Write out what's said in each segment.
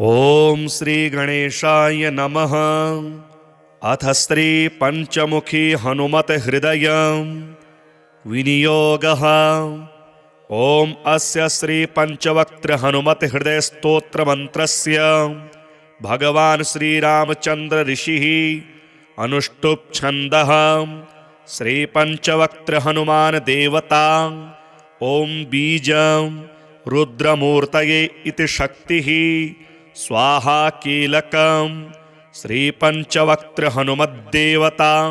ओम श्री गणेशाय नमः। अथ श्री पंचमुखी हनुमत हृदय विनियोगः। ओम अस्य श्री पंचवक्त्र हनुमत हृदय स्तोत्र मंत्रस्य भगवान श्री रामचंद्र ऋषिः अनुष्टुप् छन्दः। श्री पंचवक्त्र हनुमान देवता ओम बीजं रुद्रमूर्तये इति शक्तिः स्वाहा कीलकं। श्री पंचवक्त्र हनुमद्देवता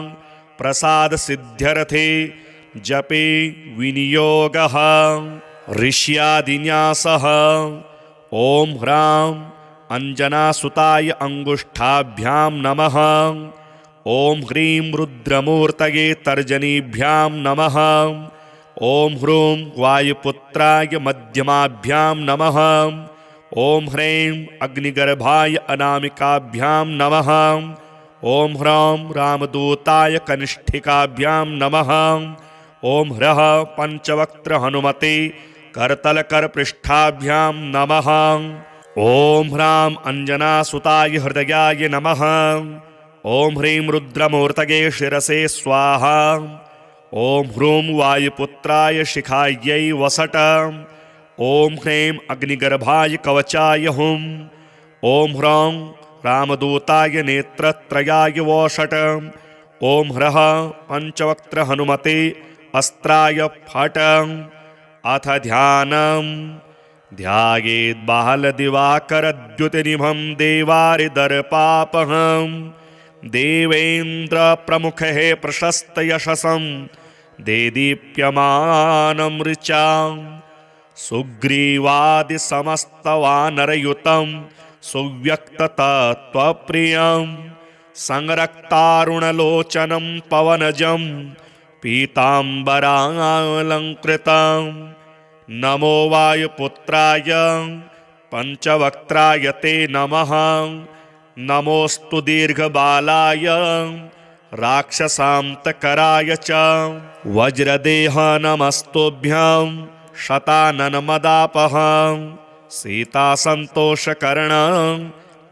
प्रसाद सिद्ध्यर्थे जपे विनियोगः। ऋष्यादिन्यासः। ओम ह्रां अंजनासुताय अंगुष्ठाभ्यां नमः। ओम ह्रीं रुद्रमूर्तये तर्जनीभ्यां नमः। ओम ह्रूं वायुपुत्राय मध्यमाभ्यां नमः। ओम ह्रीं अग्निगर्भाय अनामिकाभ्यां नमः। ओम ह्रौं रामदूताय कनिष्ठिकाभ्यां नमः। ओम ह्रः पंचवक्त्र हनुमते करतलकरपृष्ठाभ्यां नमः। ओम ह्रां अंजनासुताय हृदयाय नमः। ओम ह्रीं रुद्रमूर्तये शिरसे स्वाहा। ओम ह्रूं वायुपुत्राय शिखायै वसट। ओम ह्रीं अग्निगर्भाय कवचाय हुम्। ओम ह्रौं रामदूताय नेत्रत्रयाय वोषट। ओम ह्रः पंचवक्त्र हनुमते अस्त्राय फट। अथ ध्यानम्। ध्यायेद्बालदिवाकरद्युतिनिभं देवारिदर्पापहम्। देवेन्द्रप्रमुखः प्रशस्तयशसं देदीप्यमानं ऋचाम्। सुग्रीवादिसमस्तवानरयुतं सुव्यक्ततत्त्वप्रियं संरक्तारुणलोचनं पवनजं पीताम्बरालङ्कृतं। नमो वायुपुत्राय पंचवक्त्राय ते नमः। नमोस्तु दीर्घबालाय राक्षसान्तकराय च। वज्रदेह नमस्तुभ्यं शताननमदापहं। सीतासन्तोषकरणं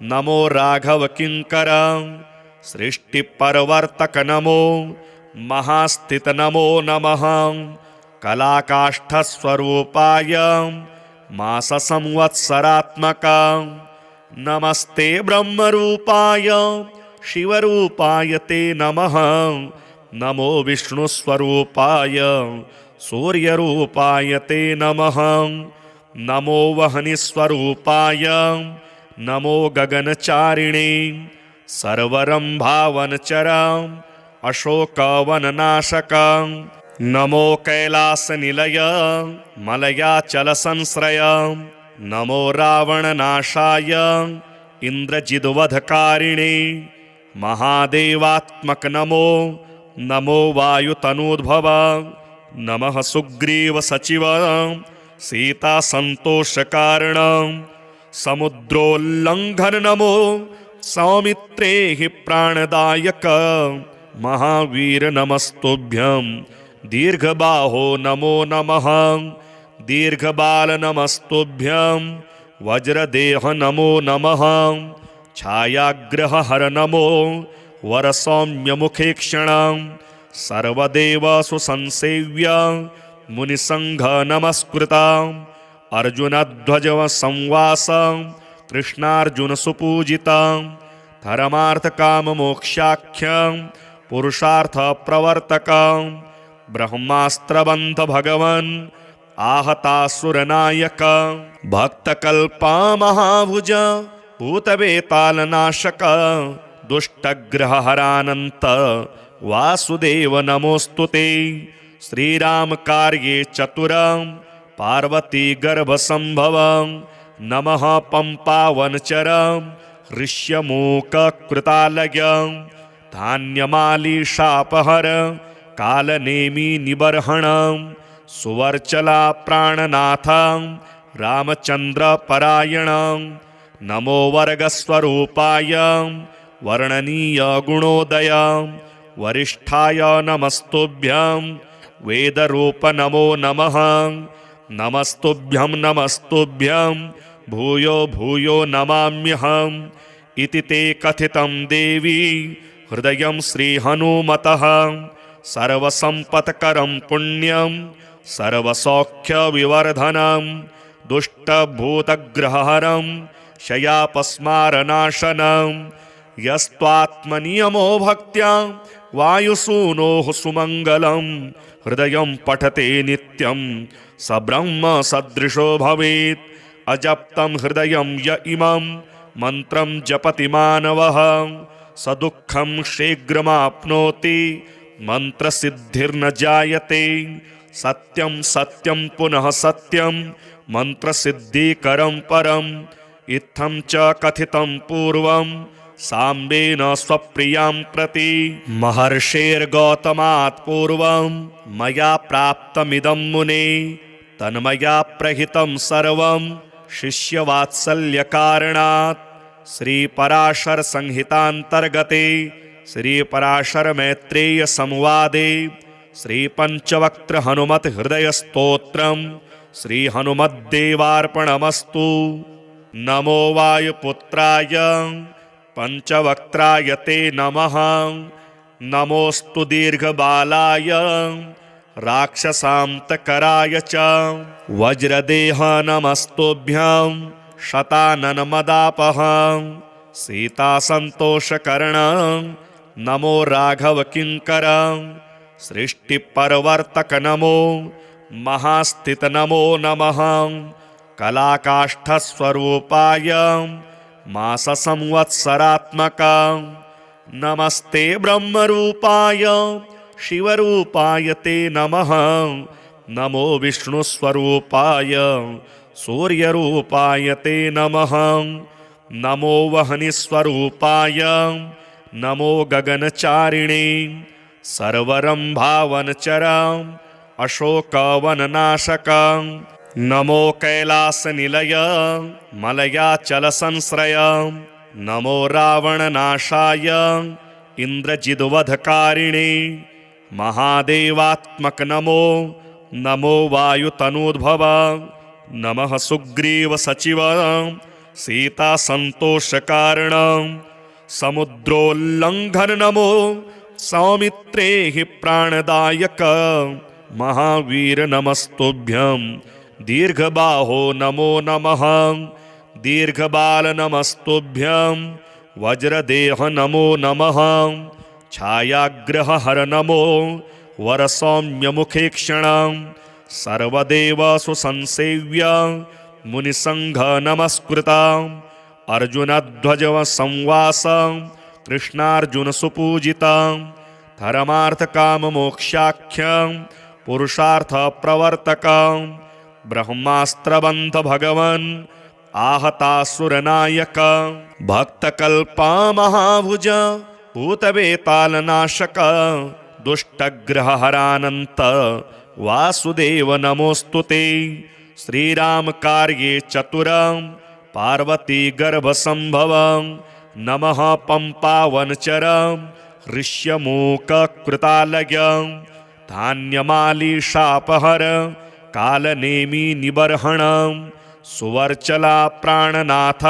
नमो राघवकिङ्करं। सृष्टिपरवर्तक नमो महास्थित नमो नमः। कलाकाष्ठस्वरूपाय माससंवत्सरात्मकं। नमस्ते ब्रह्मरूपाय शिवरूपाय ते नमः। नमो विष्णुस्वरूपाय सूर्यरूपाय ते नमः। नमो वह्निस्वरूपाय नमो गगनचारिणे सर्वरम्भावनचरम् अशोकवननाशकं। नमो कैलासनिलय मलयाचलसंश्रय। नमो रावणनाशाय इन्द्रजिद्वधकारिणे महादेवात्मक नमो। नमो वायुतनूद्भव। नमः सुग्रीवसचिव सीतासन्तोषकारणं। समुद्रोल्लङ्घन नमो सौमित्रे हि प्राणदायक। महावीर नमस्तुभ्यं दीर्घबाहो नमो नमः। दीर्घबाल नमस्तुभ्यं वज्रदेह नमो नमः। छायाग्रहहर नमो वरसौम्यमुखेक्षणं। सर्वदेवसु संसेव्य मुनिसंघ नमस्कृतं। अर्जुनध्वजसंवासं कृष्णार्जुनसुपूजितं। धर्मार्थकाममोक्षाख्यं पुरुषार्थप्रवर्तकं। ब्रह्मास्त्रबन्ध भगवन् आहतासुरनायक। भक्तकल्पमहाभुज भूतवेतालनाशक। दुष्टग्रहहरानन्त वासुदेव नमोस्तुते। श्रीरामकार्ये चतुरं पार्वतीगर्भसम्भवं। नमः पम्पावनचरं ऋष्यमूककृतालयं। धान्यमालीशापहर कालनेमि निबर्हणं। सुवर्चला प्राणनाथं रामचन्द्रपरायणं। नमो वर्गस्वरूपाय वर्णनीय गुणोदयं। वरिष्ठाय नमस्तुभ्यं वेदरूप नमो नमः। नमस्तुभ्यं भूयो भूयो नमाम्यहम् इति ते कथितं देवी हृदयं श्रीहनुमतः सर्वसम्पत्करं पुण्यं सर्वसौख्यविवर्धनं दुष्टभूतग्रहहरं शयापस्मारनाशनं यस्त्वात्मनियमो भक्त्या वायुसूनोः सुमङ्गलं हृदयं पठते नित्यं स ब्रह्म सदृशो भवेत् अजप्तं हृदयं य इमं मन्त्रं जपति मानवः स दुःखं शीघ्रमाप्नोति मन्त्रसिद्धिर्न जायते सत्यं सत्यं पुनः सत्यं मन्त्रसिद्धिकरं परम् इत्थं च कथितं पूर्वं साम्बेन स्वप्रियां प्रति महर्षेर्गौतमात् पूर्वं मया प्राप्तमिदं मुने तन्मया प्रहितं सर्वं शिष्यवात्सल्यकारणात् श्रीपराशर संहितान्तर्गते श्रीपराशरमैत्रेय संवादे श्रीपञ्चवक्त्र हनुमत् हृदयस्तोत्रं श्रीहनुमद्देवार्पणमस्तु। नमो वायुपुत्राय पञ्चवक्त्राय ते नमः। नमोऽस्तु दीर्घबालाय राक्षसान्तकराय च वज्रदेह नमस्तुभ्यं शताननमदापः सीतासन्तोषकर्ण नमो राघवकिङ्कर सृष्टिपरवर्तक नमो महास्थित नमो नमः कलाकाष्ठस्वरूपाय माससंवत्सरात्मक नमस्ते ब्रह्मरूपाय शिवरूपाय ते नमः। नमो विष्णुस्वरूपाय सूर्यरूपाय ते नमः। नमो वह्निस्वरूपाय नमो गगनचारिणे सर्वरम्भावनचर अशोकवननाशक नमो कैलासनिलय मलयाचलसंश्रय नमो रावणनाशाय इन्द्रजिद्वधकारिणे महादेवात्मक नमो नमो वायुतनूद्भव नमः सुग्रीवसचिव सीतासन्तोषकारण समुद्रोल्लङ्घन नमो सौमित्रे हि प्राणदायक महावीर नमस्तुभ्यं दीर्घबाहो नमो नमः दीर्घबाल नमस्तुभ्यं वज्रदेह नमो नमः छायाग्रहहर नमो वरसौम्यमुखेक्षण सर्वदेवसु संसेव्य मुनिसंघ नमस्कृत अर्जुनध्वज संवास कृष्णार्जुन सुपूजित धर्मार्थकाममोक्षाख्य पुरुषार्थ प्रवर्तक ब्रह्मास्त्रबन्ध भगवन् आहतासुरनायक भक्तकल्पा महाभुज भूतवेतालनाशक दुष्टग्रहहरानन्त वासुदेव नमोस्तुते श्रीराम कार्ये चतुर पार्वती गर्भसंभव नमः पंपावनचर ऋष्यमूककृतालय धान्यमालीशापहर कालनेमी निबर्हण सुवर्चला प्राणनाथ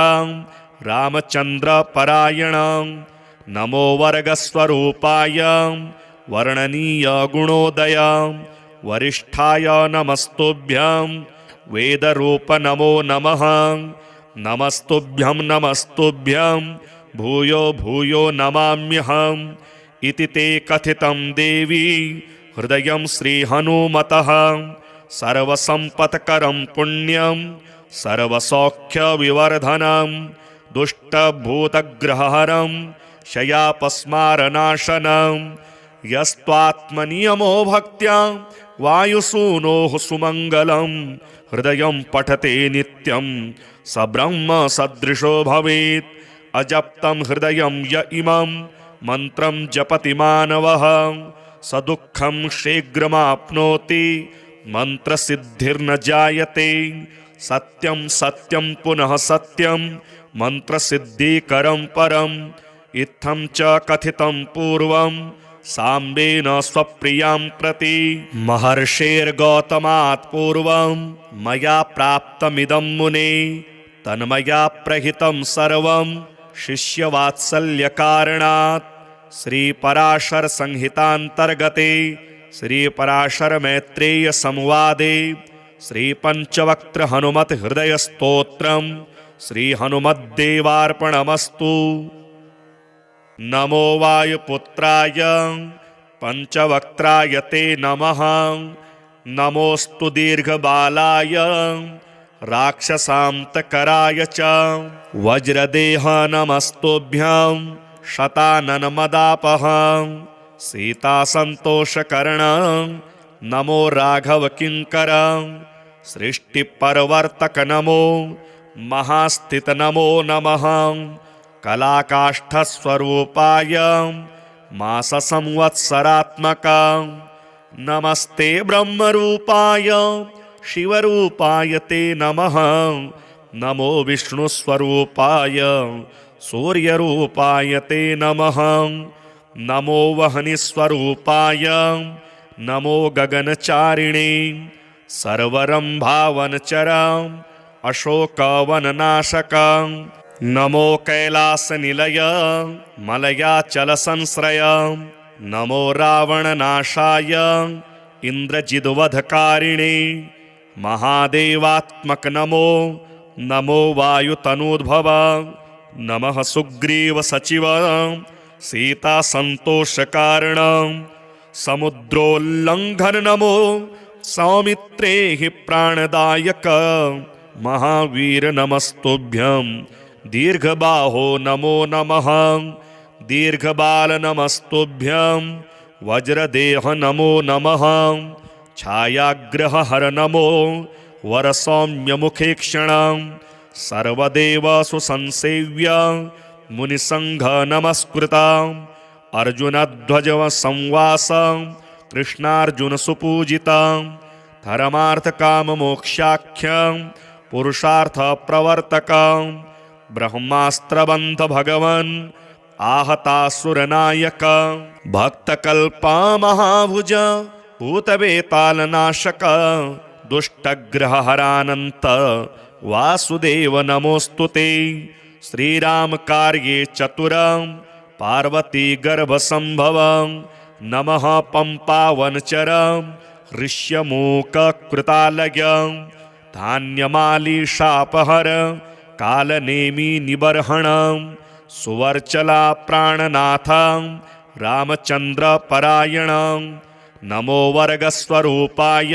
रामचंद्र परायण नमो वर्गस्वरूपाय वर्णनीय गुणोदय वरिष्ठाय नमस्तुभ्यं वेदरूप नमो नमः नमस्तुभ्यं नमस्तुभ्यं भूयो भूयो नमाम्यहम् इति ते कथितं देवी हृदयं श्रीहनुमतः सर्वसम्पत्करं पुण्यं सर्वसौख्यविवर्धनं दुष्टभूतग्रहहरं शयापस्मारनाशनं यस्त्वात्मनियमो भक्त्या वायुसूनोः सुमङ्गलं हृदयं पठते नित्यं स ब्रह्म सदृशो भवेत् अजप्तं हृदयं य इमं मन्त्रं जपति मानवः स दुःखं शीघ्रमाप्नोति मन्त्रसिद्धिर्न जायते सत्यं सत्यं पुनः सत्यं मन्त्रसिद्धिकरं परम् इत्थं च कथितं पूर्वं साम्बेन स्वप्रियां प्रति महर्षेर्गौतमात् पूर्वं मया प्राप्तमिदं मुने तन्मया प्रहितं सर्वं शिष्यवात्सल्यकारणात् श्रीपराशर संहितान्तर्गते श्रीपराशरमैत्रेय संवादे श्रीपञ्चवक्त्र हनुमत हृदय स्तोत्रम् श्रीहनुमद्देवार्पणमस्तु। नमो वायुपुत्राय पञ्चवक्त्राय ते नमः। नमोऽस्तु दीर्घबालाय राक्षसान्तकराय च वज्रदेह नमस्तुभ्यं शताननमदापः सीतासन्तोषकर्ण नमो राघवकिङ्कर सृष्टिपरवर्तक नमो महास्थित नमो नमः कलाकाष्ठस्वरूपाय माससंवत्सरात्मक नमस्ते ब्रह्मरूपाय शिवरूपाय ते नमः। नमो विष्णुस्वरूपाय सूर्यरूपाय ते नमः। नमो वह्निस्वरूपाय नमो गगनचारिणे सर्वरम्भावनचर अशोकवननाशक नमो कैलासनिलय मलयाचलसंश्रय नमो रावणनाशाय इन्द्रजिद्वधकारिणे महादेवात्मक नमो नमो वायुतनूद्भव नमः सुग्रीवसचिव सीतासन्तोषकारण समुद्रोल्लङ्घन नमो सौमित्रे हि प्राणदायक महावीर नमस्तुभ्यं दीर्घबाहो नमो नमः दीर्घबाल नमस्तुभ्यं वज्रदेह नमो नमः छायाग्रहहर नमो वरसौम्यमुखेक्षण सर्वदेवसु संसेव्य मुनिसंघ नमस्कृत अर्जुनध्वज संवास कृष्णार्जुन सुपूजित धर्मार्थ काम मोक्षाख्य पुरुषार्थ प्रवर्तक ब्रह्मास्त्रबंध भगवन् आहतासुरनायक भक्तकल्पा महाभुज भूतवेतालनाशक दुष्टग्रहहरानन्त वासुदेव नमोस्तुते श्रीराम कार्ये चतुर पार्वती गर्भसंभव नमः पंपावनचर ऋष्यमूककृतालय धान्यमालीशापहर कालनेमी निबर्हण सुवर्चला प्राणनाथ रामचंद्र परायण नमो वर्गस्वरूपाय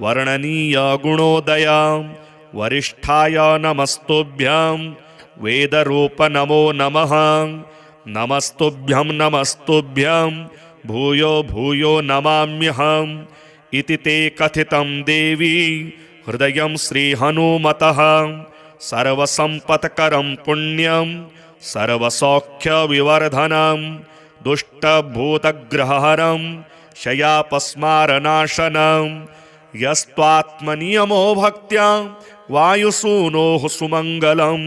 वर्णनीय गुणोदय वरिष्ठाय नमस्तुभ्यं वेदरूप नमो नमः नमस्तुभ्यं नमस्तुभ्यं भूयो भूयो नमाम्यहम् इति ते कथितं देवी हृदयं श्रीहनुमतः सर्वसम्पत्करं पुण्यं सर्वसौख्यविवर्धनं दुष्टभूतग्रहहरं शयापस्मारनाशनं यस्त्वात्मनियमो भक्त्या वायुसूनोः सुमङ्गलं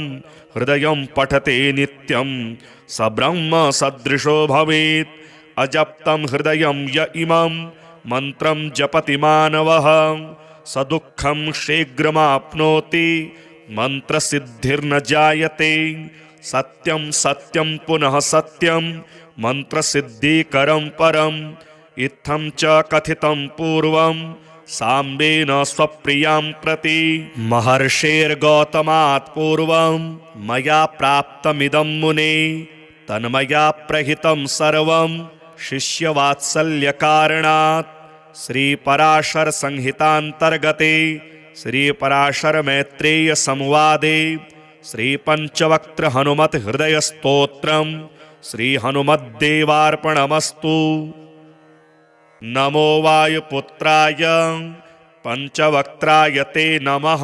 हृदयं पठते नित्यं स ब्रह्म सदृशो भवेत् अजप्तं हृदयं य इमं मन्त्रं जपति मानवः स दुःखं शीघ्रमाप्नोति मन्त्रसिद्धिर्न जायते सत्यं सत्यं पुनः सत्यं मन्त्रसिद्धिकरं परम् इत्थं च कथितं पूर्वं साम्बेन स्वप्रियां प्रति महर्षेर्गौतमात् पूर्वं मया प्राप्तमिदं मुने तन्मया प्रहितं सर्वं शिष्यवात्सल्यकारणात् श्रीपराशर संहितान्तर्गते श्रीपराशरमैत्रेय संवादे श्रीपञ्चवक्त्र हनुमत हृदय स्तोत्रम् श्रीहनुमद्देवार्पणमस्तु। नमो वायुपुत्राय पञ्चवक्त्राय ते नमः।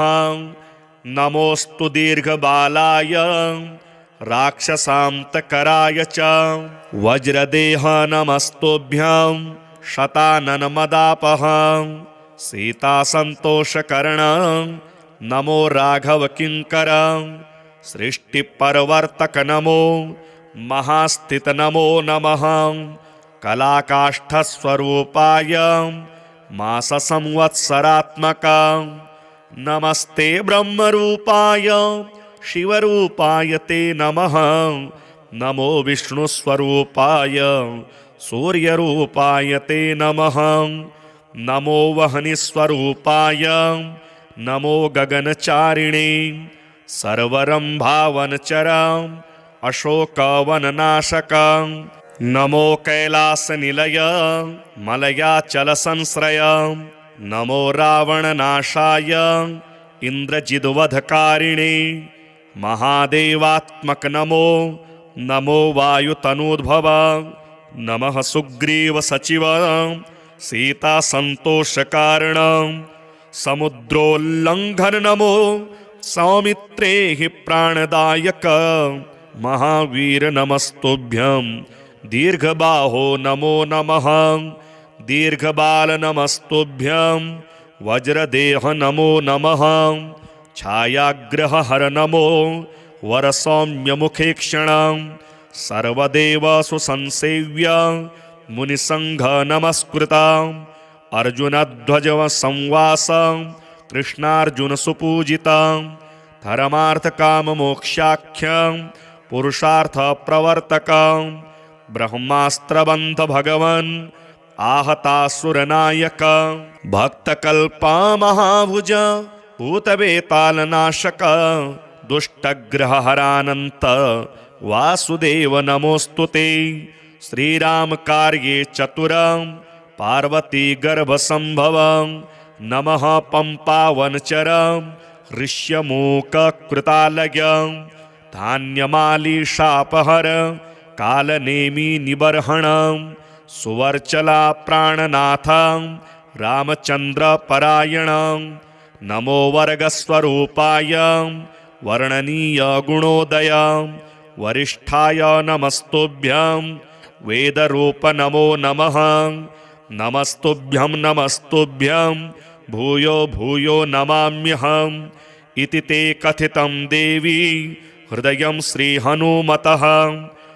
नमोऽस्तु दीर्घबालाय राक्षसान्तकराय च वज्रदेह नमस्तुभ्यं शताननमदापः सीतासन्तोषकर्ण नमो राघवकिङ्कर सृष्टिपरवर्तक नमो महास्थित नमो नमः कलाकाष्ठस्वरूपाय माससंवत्सरात्मक नमस्ते ब्रह्मरूपाय शिवरूपाय ते नमः। नमो विष्णुस्वरूपाय सूर्यरूपाय ते नमः। नमो वह्निस्वरूपाय नमो गगनचारिणे सर्वरम्भावनचर अशोकवननाशक। नमो कैलासनिलय मलयाचलसंश्रय नमो रावणनाशाय इन्द्रजिद्वधकारिणे महादेवात्मक नमो। नमो वायुतनूद्भव नमः सुग्रीवसचिव सीतासन्तोषकारण। समुद्रोल्लङ्घन नमो सौमित्रे हि प्राणदायक। महावीर नमस्तुभ्यं दीर्घबाहो नमो नमः। दीर्घबाल नमस्तुभ्यं वज्रदेह नमो नमः। छायाग्रहहर नमो वरसौम्यमुखेक्षण। सर्वदेवसु संसेव्य मुनिसंघ नमस्कृत। अर्जुनध्वज संवास कृष्णार्जुन सुपूजित। धर्मार्थकाममोक्षाख्य पुरुषार्थ प्रवर्तक। ब्रह्मास्त्रबन्ध भगवन् आहतासुरनायक। भक्तकल्पा महाभुज भूतवेतालनाशक। दुष्टग्रहहरानन्त वासुदेव नमोस्तुते। श्रीराम कार्ये चतुर पार्वती गर्भसंभव। नमः पंपावनचर ऋष्यमूककृतालय। धान्यमालीशापहर कालनेमि निबर्हण। सुवर्चला प्राणनाथ रामचंद्र परायण। नमो वर्गस्वरूपाय वर्णनीय गुणोदय। वरिष्ठाय नमस्तुभ्यं वेदरूप नमो नमः। नमस्तुभ्यं नमस्तुभ्यं भूयो भूयो नमाम्यहम्। इति ते कथितं देवी हृदयं श्रीहनुमतः।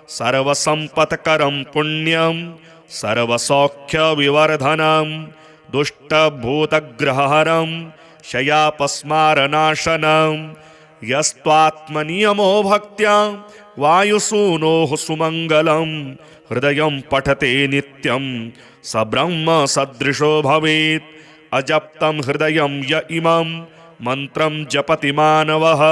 सर्वसम्पत्करं पुण्यं सर्वसौख्यविवर्धनं। दुष्टभूतग्रहहरं शयापस्मारनाशनं। यस्त्वात्मनियमो भक्त्या वायुसूनोः सुमङ्गलं। हृदयं पठते नित्यं स ब्रह्म सदृशो भवेत्। अजप्तं हृदयं य इमं मन्त्रं जपति मानवः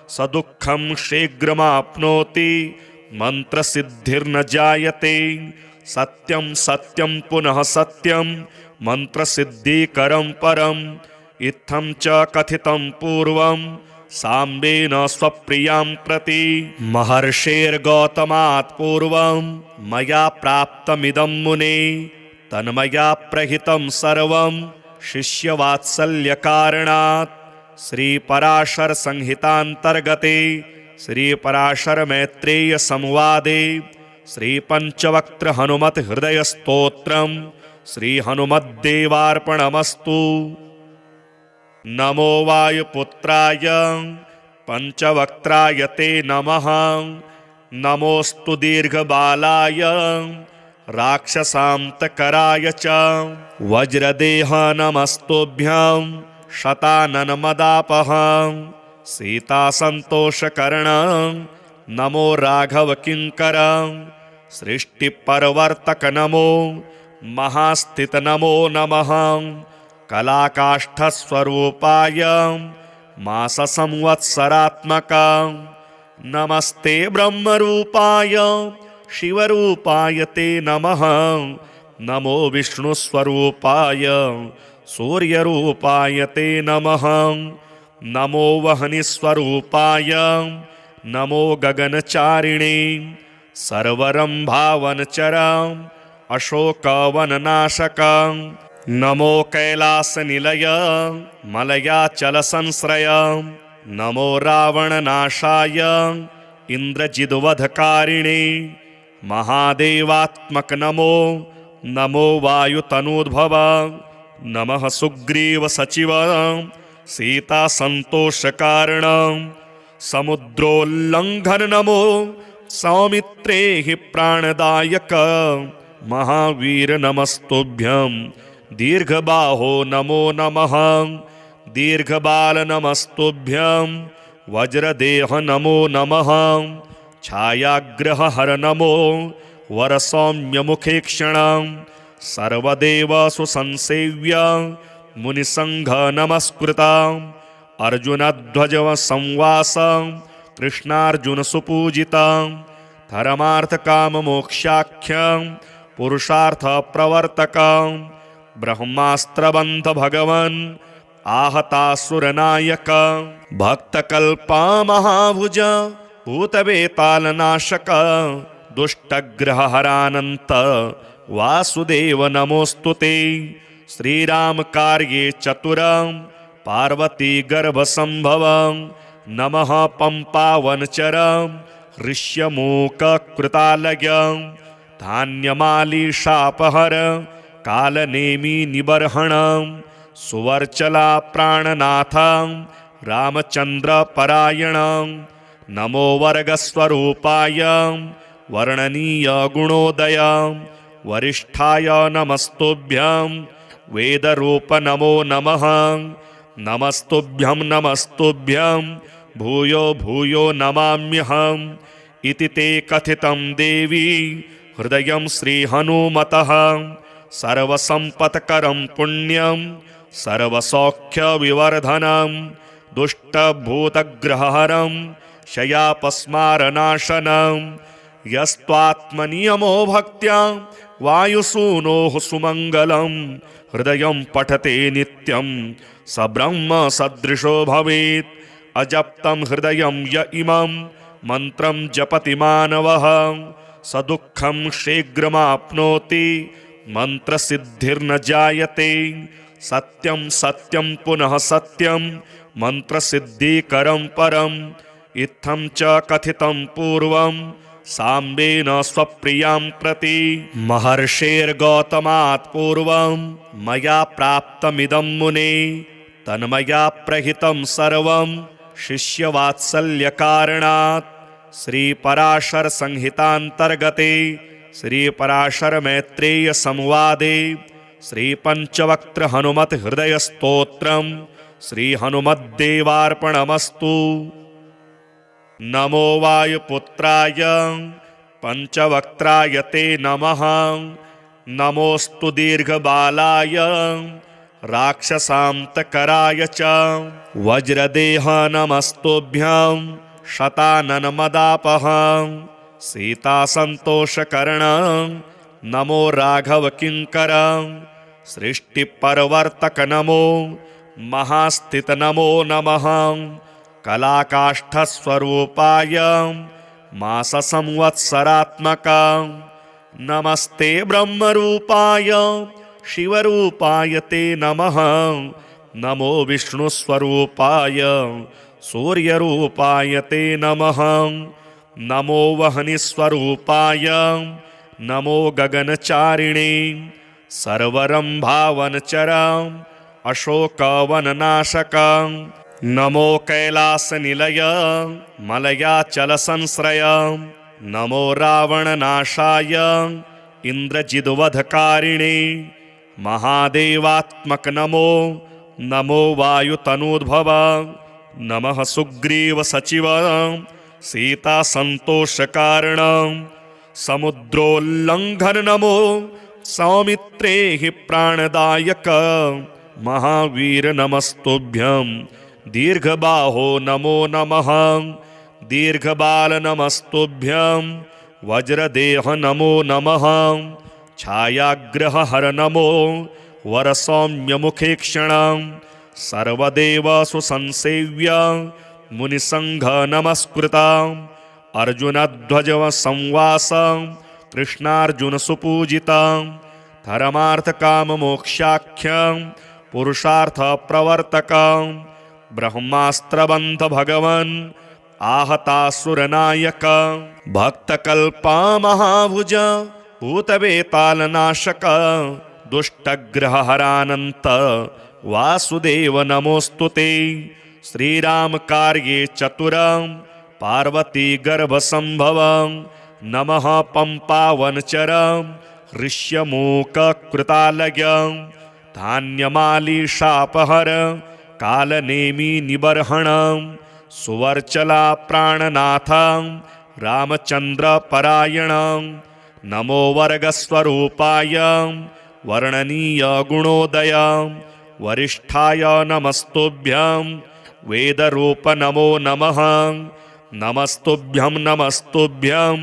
स दुःखं शीघ्रमाप्नोति मन्त्रसिद्धिर्न जायते। सत्यं सत्यं पुनः सत्यं मन्त्रसिद्धिकरं परम्। इत्थं च कथितं पूर्वं साम्बेन स्वप्रियां प्रति। महर्षेर्गौतमात् पूर्वं मया प्राप्तमिदं मुने। तन्मया प्रहितं सर्वं शिष्यवात्सल्यकारणात्। श्रीपराशर संहितान्तर्गते श्रीपराशरमैत्रेय संवादे श्रीपञ्चवक्त्र हनुमत हृदय स्तोत्रम् श्रीहनुमद्देवार्पणमस्तु। नमो वायुपुत्राय पञ्चवक्त्राय ते नमः। नमोऽस्तु दीर्घबालाय राक्षसान्तकराय च। वज्रदेह नमस्तुभ्यं शताननमदापः। सीतासन्तोषकर्ण नमो राघवकिङ्कर। सृष्टिपरवर्तक नमो महास्थित नमो नमः। कलाकाष्ठस्वरूपाय माससंवत्सरात्मक। नमस्ते ब्रह्मरूपाय शिवरूपाय ते नमः। नमो विष्णुस्वरूपाय सूर्यरूपाय ते नमः। नमो वह्निस्वरूपाय नमो गगनचारिणे सर्वरम्भावनचर अशोकवननाशक। नमो कैलासनिलय मलयाचलसंश्रय नमो रावणनाशाय इन्द्रजिद्वधकारिणे महादेवात्मक नमो। नमो वायुतनूद्भव नमः सुग्रीवसचिव सीतासन्तोषकारण। समुद्रोल्लङ्घन नमो सौमित्रे हि प्राणदायक। महावीर नमस्तुभ्यं दीर्घबाहो नमो नमः। दीर्घबाल नमस्तुभ्यं वज्रदेह नमो नमः छायाग्रहहर नमो वरसौम्यमुखे क्षणं सर्वदेवसु संसेव्य मुनिसंघ नमस्कृता अर्जुनध्वज संवास कृष्णार्जुन सुपूजिता धर्मार्थ काम मोक्षाख्यं पुरुषार्थ प्रवर्तक ब्रह्मास्त्रबंध भगवन् आहतासुरनायक भक्तकल्पा महाभुज भूतवेतालनाशक दुष्टग्रहहरानन्त वासुदेव नमोस्तुते श्रीराम कार्ये चतुर पार्वती गर्भसंभव नमः पंपावनचर ऋष्यमूक कृतालय धान्यमाली शापहर कालनेमी निबर्हण सुवर्चला प्राणनाथ रामचंद्र परायण नमो वर्गस्वरूपाय वर्णनीय गुणोदय वरिष्ठाय नमस्तुभ्यं वेदरूप नमो नमः नमस्तुभ्यं नमस्तुभ्यं भूयो भूयो नमाम्यहम् इति ते कथितं देवी हृदयं श्रीहनुमतः सर्वसम्पत्करं पुण्यं सर्वसौख्यविवर्धनं दुष्टभूतग्रहहरं शयापस्मारनाशनं यस्त्वात्मनियमो भक्त्या वायुसूनोः सुमङ्गलं हृदयं पठते नित्यं स ब्रह्म सदृशो भवेत् अजप्तं हृदयं य इमं मन्त्रं जपति मानवः स दुःखं शीघ्रमाप्नोति मन्त्रसिद्धिर्न जायते सत्यं सत्यं पुनः सत्यं मन्त्रसिद्धिकरं परम् इत्थं च कथितं पूर्वं साम्बेन स्वप्रियां प्रति महर्षेर्गौतमात् पूर्वं मया प्राप्तमिदं मुने तन्मया प्रहितं सर्वं शिष्यवात्सल्यकारणात् श्रीपराशर संहितान्तर्गते श्रीपराशर मैत्रेय संवादे श्रीपञ्चवक्त्र हनुमत हृदय स्तोत्रं श्रीहनुमद्देवार्पणमस्तु। नमो वायुपुत्राय पञ्चवक्त्राय ते नमः नमोऽस्तु दीर्घबालाय राक्षसान्तकराय च वज्रदेह नमस्तुभ्यं शताननमदापः सीतासन्तोषकर्ण नमो राघवकिङ्कर सृष्टिपरवर्तक नमो महास्थित नमो नमः कलाकाष्ठस्वरूपाय माससंवत्सरात्मक नमस्ते ब्रह्मरूपाय शिवरूपाय ते नमः नमो विष्णुस्वरूपाय सूर्यरूपाय ते नमः नमो वह्निस्वरूपाय नमो गगनचारिणे सर्वरम्भावनचर अशोकवननाशक नमो कैलासनिलय मलयाचलसंश्रय नमो रावणनाशाय इन्द्रजिद्वधकारिणे महादेवात्मक नमो नमो वायुतनूद्भव नमः सुग्रीवसचिव सीतासन्तोषकारण समुद्रोल्लङ्घन नमो सौमित्रे हि प्राणदायक महावीर नमस्तुभ्यं दीर्घबाहो नमो नमः दीर्घबाल नमस्तुभ्यं वज्रदेह नमो नमः छायाग्रहहर नमो वरसौम्यमुखे क्षणं सर्वदेवसु संसेव्य मुनिसंघ नमस्कृता अर्जुनध्वज संवास कृष्णार्जुन सुपूजिता धर्मार्थ काम मोक्षाख्यं पुरुषार्थ प्रवर्तक ब्रह्मास्त्रबंध भगवन् आहतासुरनायक भक्तकल्पा महाभुज भूतवेतालनाशक दुष्टग्रहहरानन्त वासुदेव नमोस्तुते श्रीराम कार्ये चतुर पार्वती गर्भसंभव नमः पंपावनचर ऋष्यमूक कृतालय धान्यमाली शापहर कालनेमी निबर्हणं सुवर्चला प्राणनाथं रामचन्द्रपरायणं नमो वर्गस्वरूपाय वर्णनीय गुणोदय वरिष्ठाय नमस्तुभ्यं वेदरूप नमो नमः नमस्तुभ्यं नमस्तुभ्यं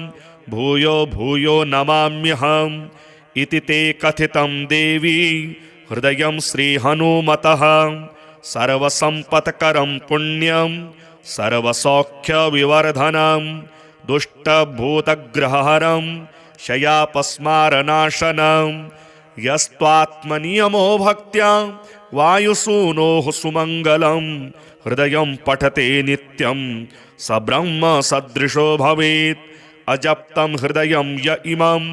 भूयो भूयो नमाम्यहम् इति ते कथितं देवी हृदयं श्रीहनुमतः सर्वसम्पत्करं पुण्यं सर्वसौख्यविवर्धनं दुष्टभूतग्रहहरं शयापस्मारनाशनं यस्त्वात्मनियमो भक्त्या वायुसूनोः सुमङ्गलं हृदयं पठते नित्यं स ब्रह्म सदृशो भवेत् अजप्तं हृदयं य इमं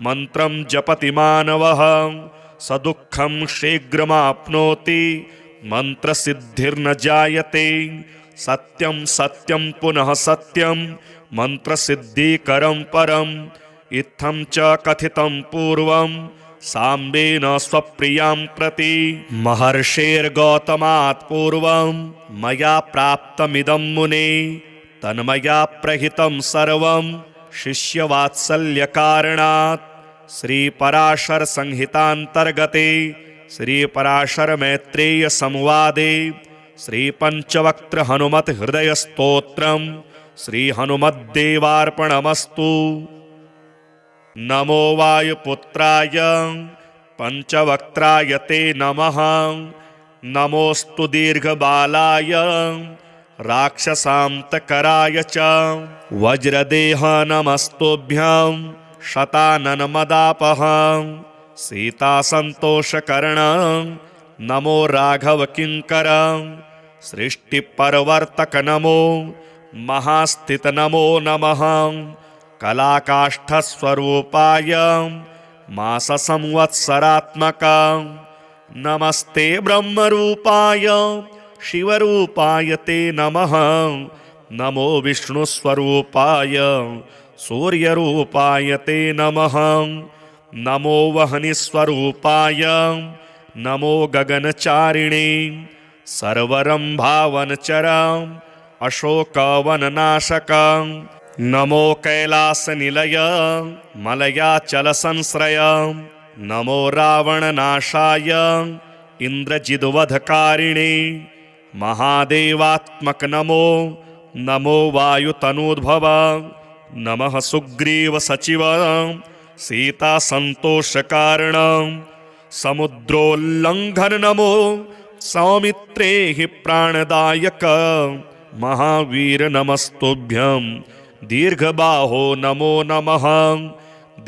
मन्त्रं जपति मानवः स दुःखं शीघ्रमाप्नोति मन्त्रसिद्धिर्न जायते सत्यं सत्यं पुनः सत्यं मन्त्रसिद्धिकरं परम् इत्थं च कथितं पूर्वं साम्बेन स्वप्रियां प्रति महर्षेर्गौतमात् पूर्वं मया प्राप्तमिदं मुने तन्मया प्रहितं सर्वं शिष्यवात्सल्यकारणात् श्रीपराशर संहितान्तर्गते श्रीपराशरमैत्रेय संवादे श्रीपञ्चवक्त्र हनुमत हृदयस्तोत्रं श्रीहनुमद्देवार्पणमस्तु। नमो वायुपुत्राय पञ्चवक्त्राय ते नमः नमोऽस्तु दीर्घबालाय राक्षसान्तकराय च वज्रदेह नमस्तुभ्यं शताननमदापहं सीतासन्तोषकरणं नमो राघवकिङ्करं सृष्टिपरवर्तक नमो महास्थित नमो नमः कलाकाष्ठस्वरूपाय माससंवत्सरात्मकां नमस्ते ब्रह्मरूपाय शिवरूपाय ते नमः नमो विष्णुस्वरूपाय सूर्यरूपाय ते नमः नमो वह्निस्वरूपाय नमो गगनचारिणे सर्वरम्भावनचरां अशोकवननाशकां नमो कैलासनिलय मलयाचलसंश्रय नमो रावणनाशाय इन्द्रजिद्वधकारिणे महादेवात्मक नमो नमो वायुतनूद्भव नमः सुग्रीवसचिव सीतासन्तोषकारणं समुद्रोल्लङ्घन नमो सौमित्रे हि प्राणदायक महावीर नमस्तुभ्यं दीर्घबाहो नमो नमः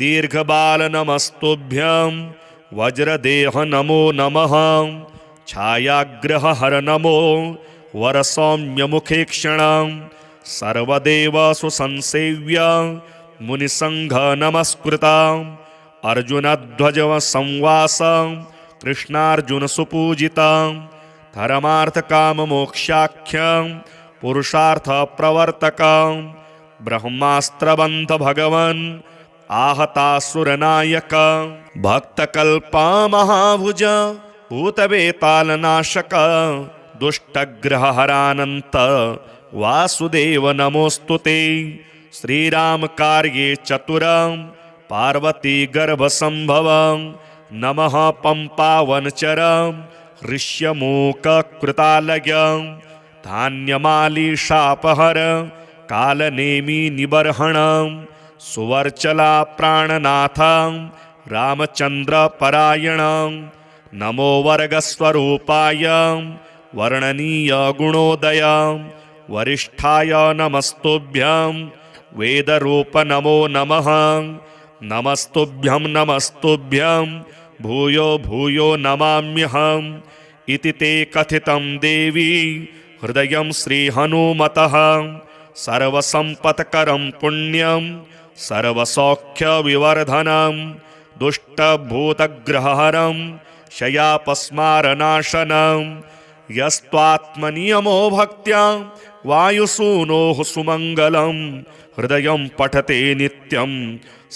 दीर्घबाल नमस्तुभ्यं वज्रदेह नमो नमः छायाग्रहहर नमो वरसौम्यमुखेक्षणं सर्वदेव सुसंसेव्य मुनिसंघ नमस्कृतं अर्जुनध्वजसंवासं कृष्णार्जुनसुपूजितं धर्मार्थकाममोक्षाख्यं पुरुषार्थप्रवर्तकं ब्रह्मास्त्रबन्ध भगवन् आहतासुरनायक भक्तकल्पमहाभुज भूतवेतालनाशक दुष्टग्रहहरानन्त वासुदेव नमोऽस्तुते श्रीरामकार्ये चतुरं पार्वतीगर्भसम्भवं नमः पम्पावनचरं ऋष्यमूककृतालयं धान्यमालीशापहर कालनेमी निबर्हणं सुवर्चला प्राणनाथं रामचन्द्रपरायणं नमो वर्गस्वरूपाय वर्णनीय गुणोदय वरिष्ठाय नमस्तुभ्यं वेदरूप नमो नमः नमस्तुभ्यं नमस्तुभ्यं भूयो भूयो नमाम्यहम् इति ते कथितं देवी हृदयं श्रीहनुमतः सर्वसम्पत्करं पुण्यं सर्वसौख्यविवर्धनं दुष्टभूतग्रहहरं शयापस्मारनाशनं यस्त्वात्मनियमो भक्त्या वायुसूनोः सुमङ्गलं हृदयं पठते नित्यं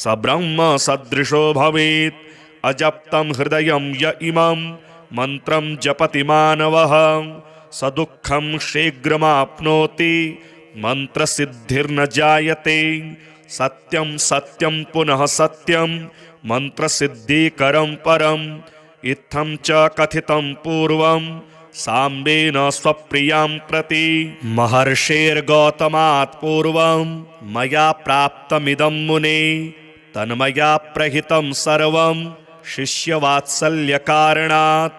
स ब्रह्म सदृशो भवेत् अजप्तं हृदयं य इमं मन्त्रं जपति मानवः सदुःखं शीघ्रमाप्नोति मंत्रसिद्धिर्न जायते। सत्यं सत्यं पुनः सत्यं मंत्रसिद्धिकरं परम्। इत्थं च कथितं पूर्वं साम्बेन स्वप्रियां प्रति। महर्षेर्गौतमात् पूर्वं मया प्राप्तमिदं मुने। तन्मया प्रहितं सर्वं शिष्यवात्सल्यकारणात्।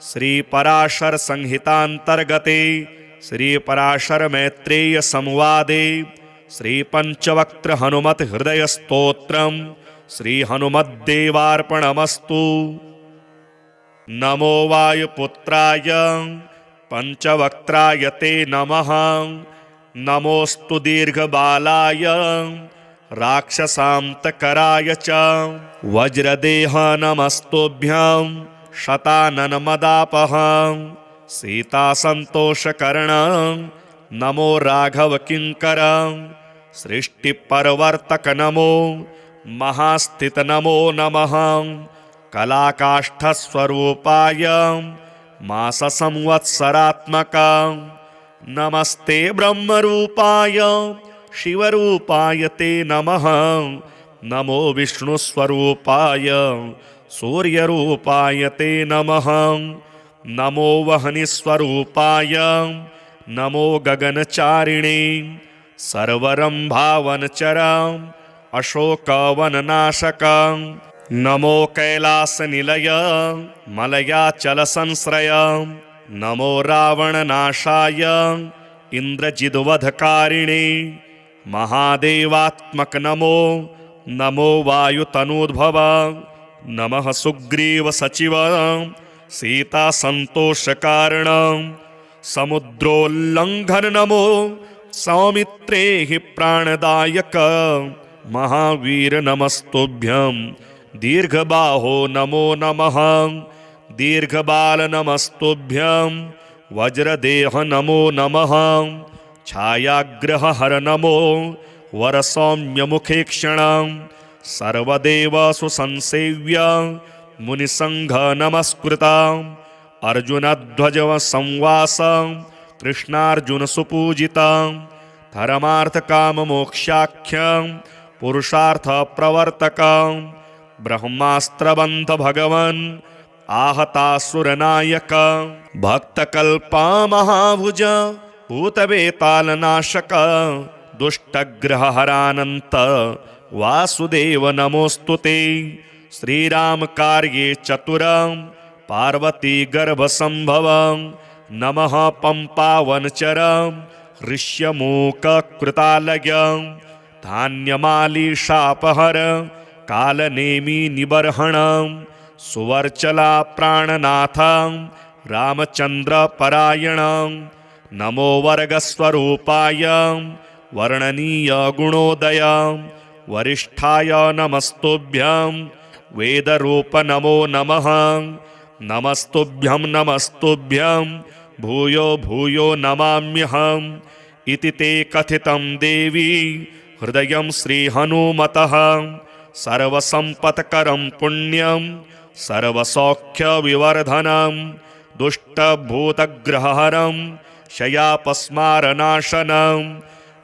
श्रीपराशर संहितान्तर्गते श्रीपराशर मैत्रेय संवादे श्रीपञ्चवक्त्र हनुमत हृदय स्तोत्रम् श्री हनुमद्देवार्पणमस्तु। नमो वायुपुत्राय पंचवक्त्राय ते नमः। नमोस्तु दीर्घबालाय राक्षसान्तकराय च। वज्रदेह नमस्तुभ्यं शताननमदापः। सीतासन्तोषकर्ण नमो राघव किङ्कर। सृष्टिपरवर्तक नमो महास्थित नमो नमः। कलाकाष्ठस्वरूपाय माससंवत्सरात्मक। नमस्ते ब्रह्मरूपाय शिवरूपाय ते नमः। नमो विष्णुस्वरूपाय सूर्यरूपाय ते नमः। नमो वह्निस्वरूपाय नमो गगनचारिणे। सर्वरम्भावनचर अशोकवननाशक। नमो कैलासनिलय मलयाचलसंश्रय। नमो रावणनाशाय इन्द्रजिद्वधकारिणे। महादेवात्मक नमो नमो वायुतनूद्भव। नमः सुग्रीवसचिव सीतासन्तोषकारण। समुद्रोल्लङ्घन नमो सौमित्रे हि प्राणदायक। महावीर नमस्तुभ्यं दीर्घबाहो नमो नमः। दीर्घबाल नमस्तुभ्यं वज्रदेह नमो नमः। छायाग्रहहर नमो वरसौम्यमुखेक्षण। सर्वदेवसु संसेव्य मुनिसंघ नमस्कृत। अर्जुनध्वज संवास कृष्णार्जुन सुपूजित। धर्मार्थकाममोक्षाख्य पुरुषार्थ प्रवर्तक। ब्रह्मास्त्रबन्ध भगवन् आहतासुरनायक। भक्तकल्पा महाभुज भूतवेतालनाशक। दुष्टग्रहहरानन्त वासुदेव नमोस्तुते। श्रीराम कार्ये चतुर पार्वती गर्भसंभव। नमः पंपावनचर ऋष्यमूककृतालय। धान्यमालीशापहर कालनेमि निबर्हण। सुवर्चला प्राणनाथ रामचंद्र परायण। नमो वर्गस्वरूपाय वर्णनीय गुणोदय। वरिष्ठाय नमस्तुभ्यं वेदरूप नमो नमः। नमस्तुभ्यं नमस्तुभ्यं भूयो भूयो नमाम्यहम्। इति ते कथितं देवी हृदयं श्रीहनुमतः। सर्वसम्पत्करं पुण्यं सर्वसौख्यविवर्धनं। दुष्टभूतग्रहहरं शयापस्मारनाशनं।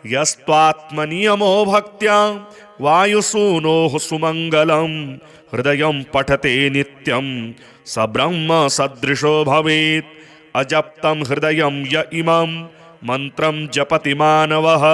यस्त्वात्मनियमो भक्त्या वायुसूनोः सुमङ्गलं। हृदयं पठते नित्यं स ब्रह्म सदृशो भवेत्। अजप्तं हृदयं य इमं मन्त्रं जपति मानवः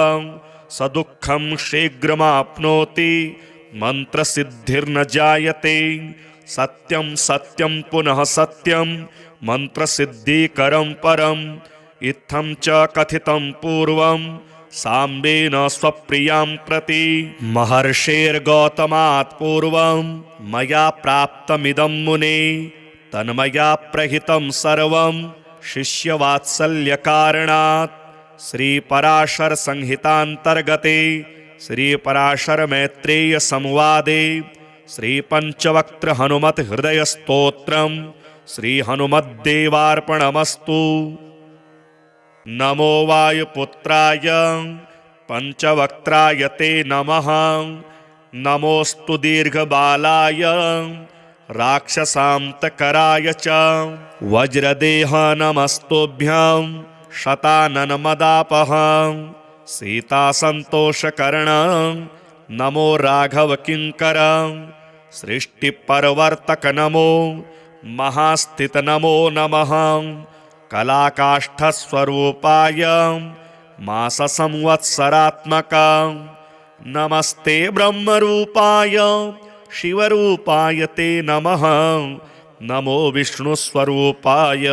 सदुःखं शीघ्रमाप्नोति मंत्रसिद्धिर्न जायते। सत्यं सत्यं पुनः सत्यं मंत्रसिद्धिकरं परम्। इत्थं च कथितं पूर्वं साम्बेन स्वप्रियां प्रति। महर्षेर्गौतमात् पूर्वं मया प्राप्तमिदं मुने। तन्मया प्रहितं सर्वं शिष्यवात्सल्यकारणात्। श्रीपराशर संहितान्तर्गते श्रीपराशर मैत्रेय संवादे श्रीपञ्चवक्त्र हनुमत हृदय स्तोत्रम् श्री हनुमद्देवार्पणमस्तु। नमो वायुपुत्राय पंचवक्त्राय ते नमः। नमोस्तु दीर्घबालाय राक्षसान्तकराय च वज्रदेह नमस्तुभ्यं शताननमदापहं सीतासन्तोषकरणं नमो राघवकिङ्करं सृष्टिपरवर्तक नमो महास्थित नमो नमः कलाकाष्ठस्वरूपाय माससंवत्सरात्मकां नमस्ते ब्रह्मरूपाय शिवरूपाय ते नमः नमो विष्णुस्वरूपाय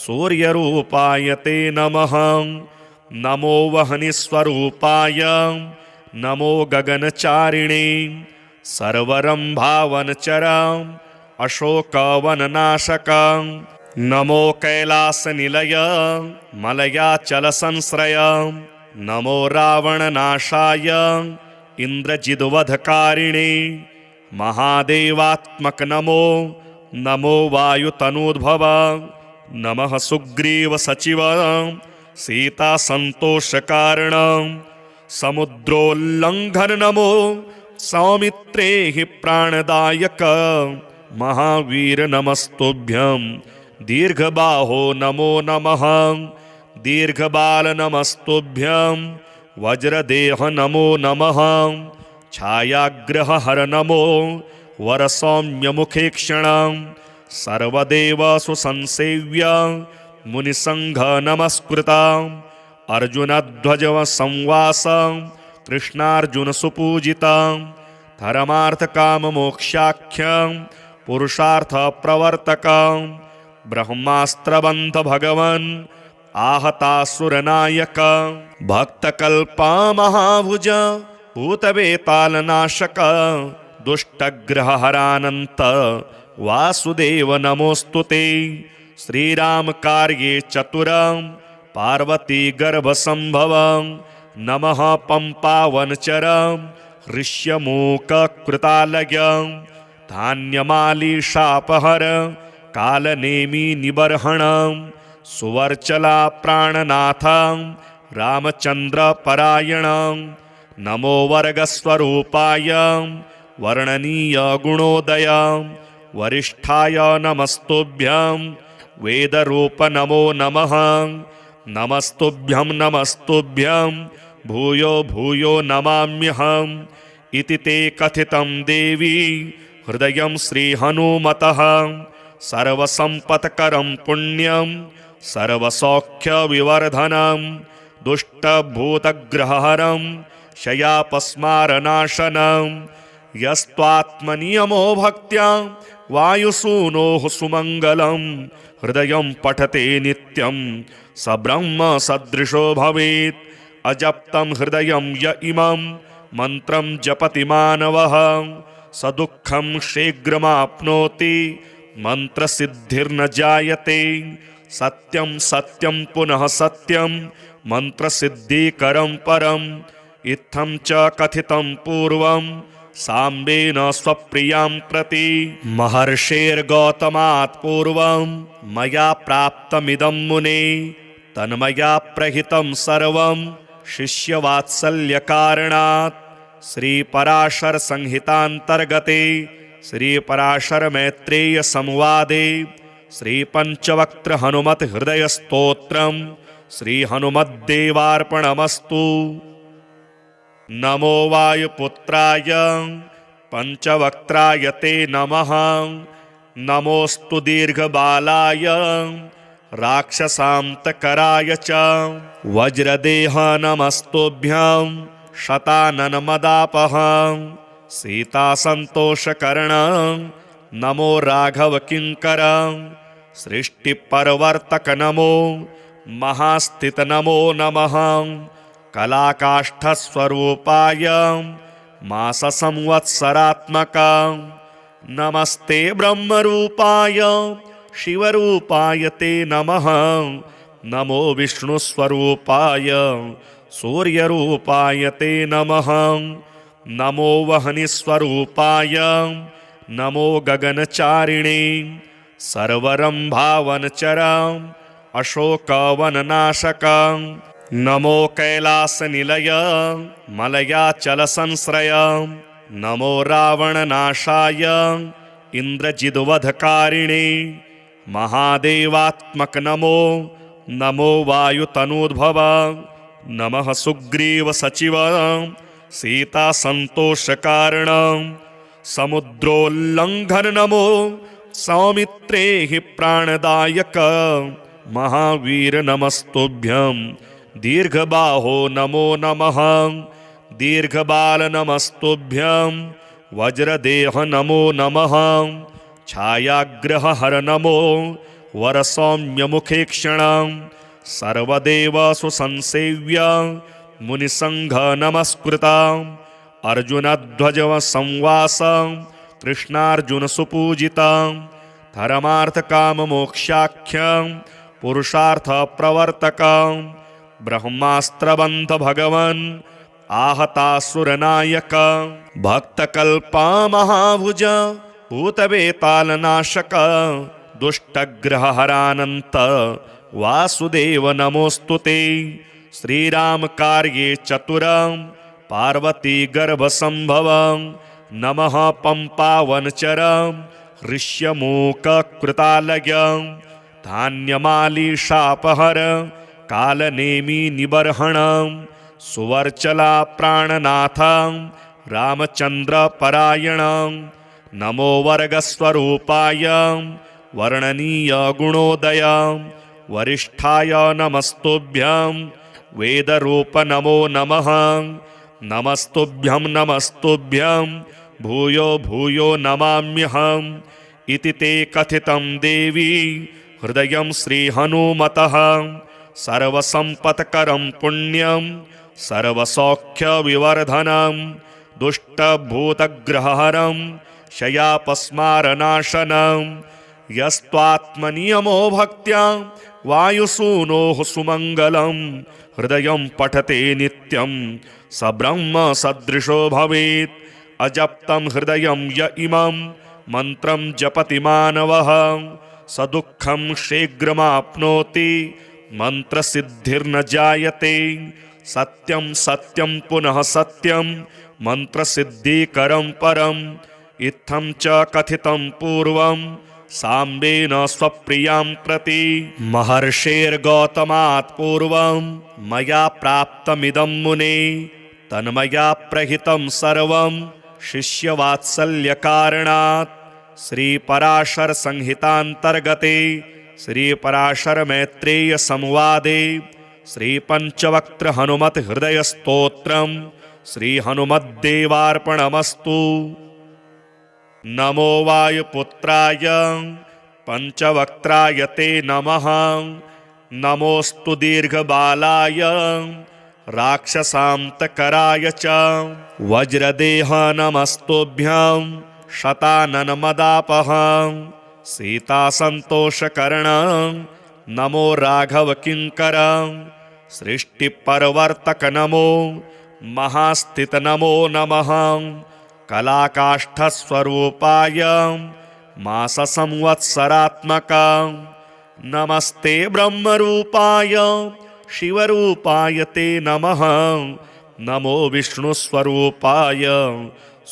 सूर्यरूपाय ते नमः नमो वह्निस्वरूपाय नमो गगनचारिणे सर्वरम्भावनचरां अशोकवननाशकां नमो कैलासनिलय मलयाचलसंश्रय नमो रावणनाशाय इन्द्रजिद्वधकारिणे महादेवात्मक नमो नमो वायुतनूद्भव नमः सुग्रीवसचिव सीतासन्तोषकारण समुद्रोल्लङ्घन नमो सौमित्रे हि प्राणदायक महावीर नमस्तुभ्यं दीर्घबाहो नमो नमः दीर्घबाल नमस्तुभ्यं वज्रदेह नमो नमः छायाग्रहहर नमो वरसौम्यमुखेक्षण सर्वदेवसु संसेव्य मुनिसंघ नमस्कृत अर्जुनध्वज संवास कृष्णार्जुन सुपूजिता धर्मार्थकाममोक्षाख्यं पुरुषार्थ प्रवर्तक ब्रह्मास्त्रबन्ध भगवन् आहतासुरनायक भक्तकल्पा महाभुज भूतवेतालनाशक दुष्टग्रहहरानन्त वासुदेव नमोस्तुते श्रीराम कार्ये चतुर पार्वती गर्भसंभव नमः पंपावनचर ऋष्यमूककृतालय धान्यमालीशापहर कालनेमी निबर्हण सुवर्चला प्राणनाथ रामचंद्र परायण नमो वर्गस्वरूपाय वर्णनीय गुणोदय वरिष्ठाय नमस्तुभ्यं वेदरूप नमो नमः नमस्तुभ्यं भूयो भूयो नमाम्यहम् इति ते कथितं देवी हृदयं श्रीहनुमतः सर्वसम्पत्करं पुण्यं सर्वसौख्यविवर्धनं दुष्टभूतग्रहहरं शयापस्मारनाशनं यस्त्वात्मनियमो भक्त्या वायुसूनोः सुमङ्गलं हृदयं पठते नित्यं स ब्रह्म सदृशो भवेत् अजप्तं हृदयं य इमं मन्त्रं जपति मानवः स दुःखं शीघ्रमाप्नोति मन्त्रसिद्धिर्न जायते सत्यं सत्यं पुनः सत्यं मन्त्रसिद्धिकरं परम् इत्थं च कथितं पूर्वं साम्बेन स्वप्रियां प्रति महर्षेर्गौतमात् पूर्वं मया प्राप्तमिदं मुने तन्मया प्रहितं सर्वं शिष्यवात्सल्यकारणात् श्रीपराशर संहितान्तर्गते श्रीपराशरमैत्रेय संवादे श्रीपञ्चवक्त्र हनुमत हृदय स्तोत्रं श्रीहनुमद्देवार्पणमस्तु। नमो वायुपुत्राय पञ्चवक्त्राय ते नमः नमोऽस्तु दीर्घबालाय राक्षसान्तकराय च वज्रदेह नमस्तुभ्यं शताननमदापहं सीतासन्तोषकरण नमो राघवकिङ्करं सृष्टिपरवर्तक नमो महास्थित नमो नमः कलाकाष्ठस्वरूपाय माससंवत्सरात्मकां नमस्ते ब्रह्मरूपाय शिवरूपाय ते नमः नमो विष्णुस्वरूपाय सूर्यरूपाय ते नमः नमो वह्निस्वरूपाय नमो गगनचारिणे सर्वरम्भावनचरां अशोकवननाशकां नमो कैलासनिलय मलयाचलसंश्रय नमो रावणनाशाय इन्द्रजिद्वधकारिणे महादेवात्मक नमो नमो वायुतनूद्भव नमः सुग्रीव सचिव सीता संतोषकारण समुद्रोल्लंघन नमो सौमित्रे हि प्राणदायक महावीर नमस्तुभ्यं दीर्घबाहो नमो नमः दीर्घबाल नमस्तुभ्यं वज्रदेह नमो नमः छायाग्रहहर नमो वरसौम्यमुखेक्षण सर्वदेवसु संसेव्य मुनिसंघ नमस्कृता अर्जुनध्वज संवास कृष्णार्जुन सुपूजिता धर्मार्थकाममोक्षाख्य पुरुषार्थ प्रवर्तक ब्रह्मास्त्रबंध भगवन् आहतासुरनायक भक्तकल्पा महाभुज भूतवेतालनाशक दुष्टग्रहहरानंत वासुदेव नमोस्तुते श्रीराम कार्ये चतुर पार्वती गर्भसंभव नमः पंपावनचर ऋष्यमूककृतालय धान्यमालीशापहर कालनेमी निबर्हण सुवर्चला प्राणनाथ रामचंद्र परायण नमो वर्गस्वरूपाय वर्णनीय गुणोदय वरिष्ठाय नमस्तुभ्यं वेदरूप नमो नमः नमस्तुभ्यं नमस्तुभ्यं भूयो भूयो नमाम्यहम् इति ते कथितं देवी हृदयं श्रीहनुमतः सर्वसम्पत्करं पुण्यं सर्वसौख्यविवर्धनं दुष्टभूतग्रहहरं शयापस्मारनाशनं यस्त्वात्मनियमो भक्त्या वायुसूनोः सुमङ्गलं हृदयं पठते नित्यं स ब्रह्म सदृशो भवेत् अजप्तं हृदयं य इमं मन्त्रं जपति मानवः स दुःखं शीघ्रमाप्नोति मन्त्रसिद्धिर्न जायते सत्यं सत्यं पुनः सत्यं मन्त्रसिद्धिकरं परम् इत्थं च कथितं पूर्वं साम्बेन स्वप्रियां प्रति महर्षेर्गौतमात् पूर्वं मया प्राप्तमिदं मुने तन्मया प्रहितं सर्वं शिष्यवात्सल्यकारणात् श्रीपराशर संहितान्तर्गते श्रीपराशर मैत्रेय संवादे श्रीपञ्चवक्त्र हनुमत हृदय स्तोत्रम् श्रीहनुमद्देवार्पणमस्तु। नमो वायुपुत्राय पंचवक्त्राय ते नमः नमोस्तु दीर्घबालाय राक्षसान्तकराय च वज्रदेह नमस्तुभ्यं शताननमदापः सीतासन्तोषकर्ण नमो राघवकिङ्कर सृष्टिपरवर्तक नमो महास्थित नमो नमः कलाकाष्ठस्वरूपाय माससंवत्सरात्मक नमस्ते ब्रह्मरूपाय शिवरूपाय ते नमः नमो विष्णुस्वरूपाय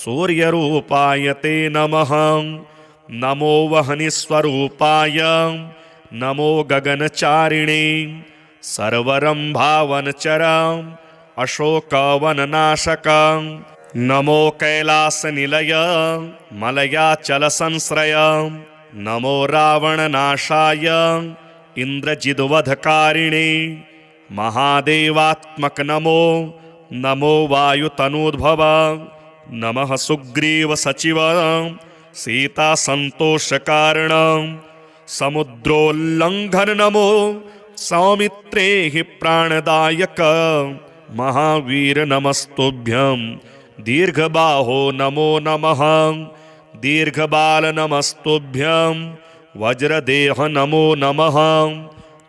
सूर्यरूपाय ते नमः नमो वह्निस्वरूपाय नमो गगनचारिणे सर्वरम्भावनचर अशोकवननाशक नमो कैलासनिलय मलयाचलसंश्रय नमो रावणनाशाय इन्द्रजिद्वधकारिणे महादेवात्मक नमो नमो वायुतनूद्भव नमः सुग्रीव सचिव सीता संतोषकारण समुद्रोल्लंघन नमो सौमित्रे हि प्राणदायक महावीर नमस्तुभ्यं दीर्घबाहो नमो नमः दीर्घबाल नमस्तुभ्यं वज्रदेह नमो नमः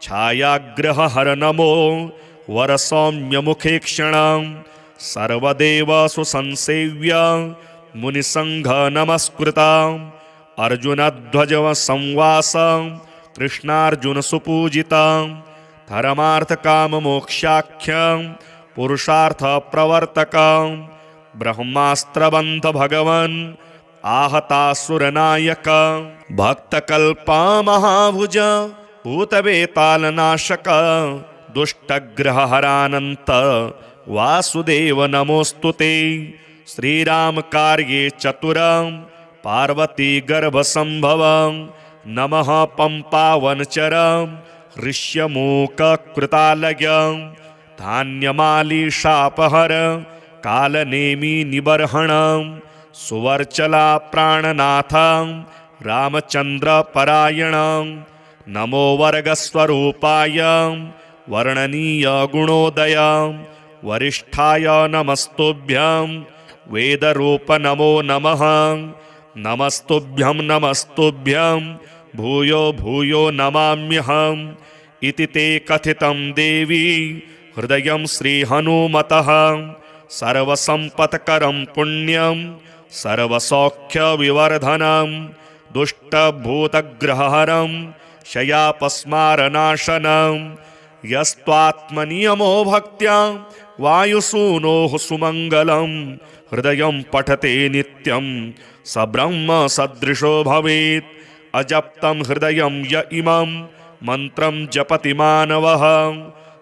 छायाग्रहहर नमो वरसौम्यमुखेक्षण सर्वदेवसु संसेव्य मुनिसंघ नमस्कृता अर्जुनध्वज संवास कृष्णार्जुन सुपूजिता धर्मार्थकाममोक्षाख्य पुरुषार्थ प्रवर्तक ब्रह्मास्त्रबंध भगवन् आहतासुरनायक भक्तकल्पा महाभुज भूतवेतालनाशक दुष्टग्रहहरानन्त वासुदेव नमोस्तुते। श्रीराम कार्ये चतुर पार्वती गर्भसंभव नमः पंपावनचर ऋष्यमूककृतालय धान्यमालीशापहर कालनेमी निबर्हण सुवर्चला प्राणनाथ रामचंद्र परायण नमो वर्गस्वरूपाय वर्णनीय गुणोदय वरिष्ठाय नमस्तुभ्यं वेदरूप नमो नमः नमस्तुभ्यं नमस्तुभ्यं भूयो भूयो नमाम्यहम् इति ते कथितं देवी हृदयं श्रीहनुमतः सर्वसम्पत्करं पुण्यं सर्वसौख्यविवर्धनं दुष्टभूतग्रहहरं शयापस्मारनाशनं यस्त्वात्मनियमो भक्त्या वायुसूनोः सुमङ्गलं हृदयं पठते नित्यं स ब्रह्म सदृशो भवेत्। अजप्तं हृदयं य इमं मन्त्रं जपति मानवः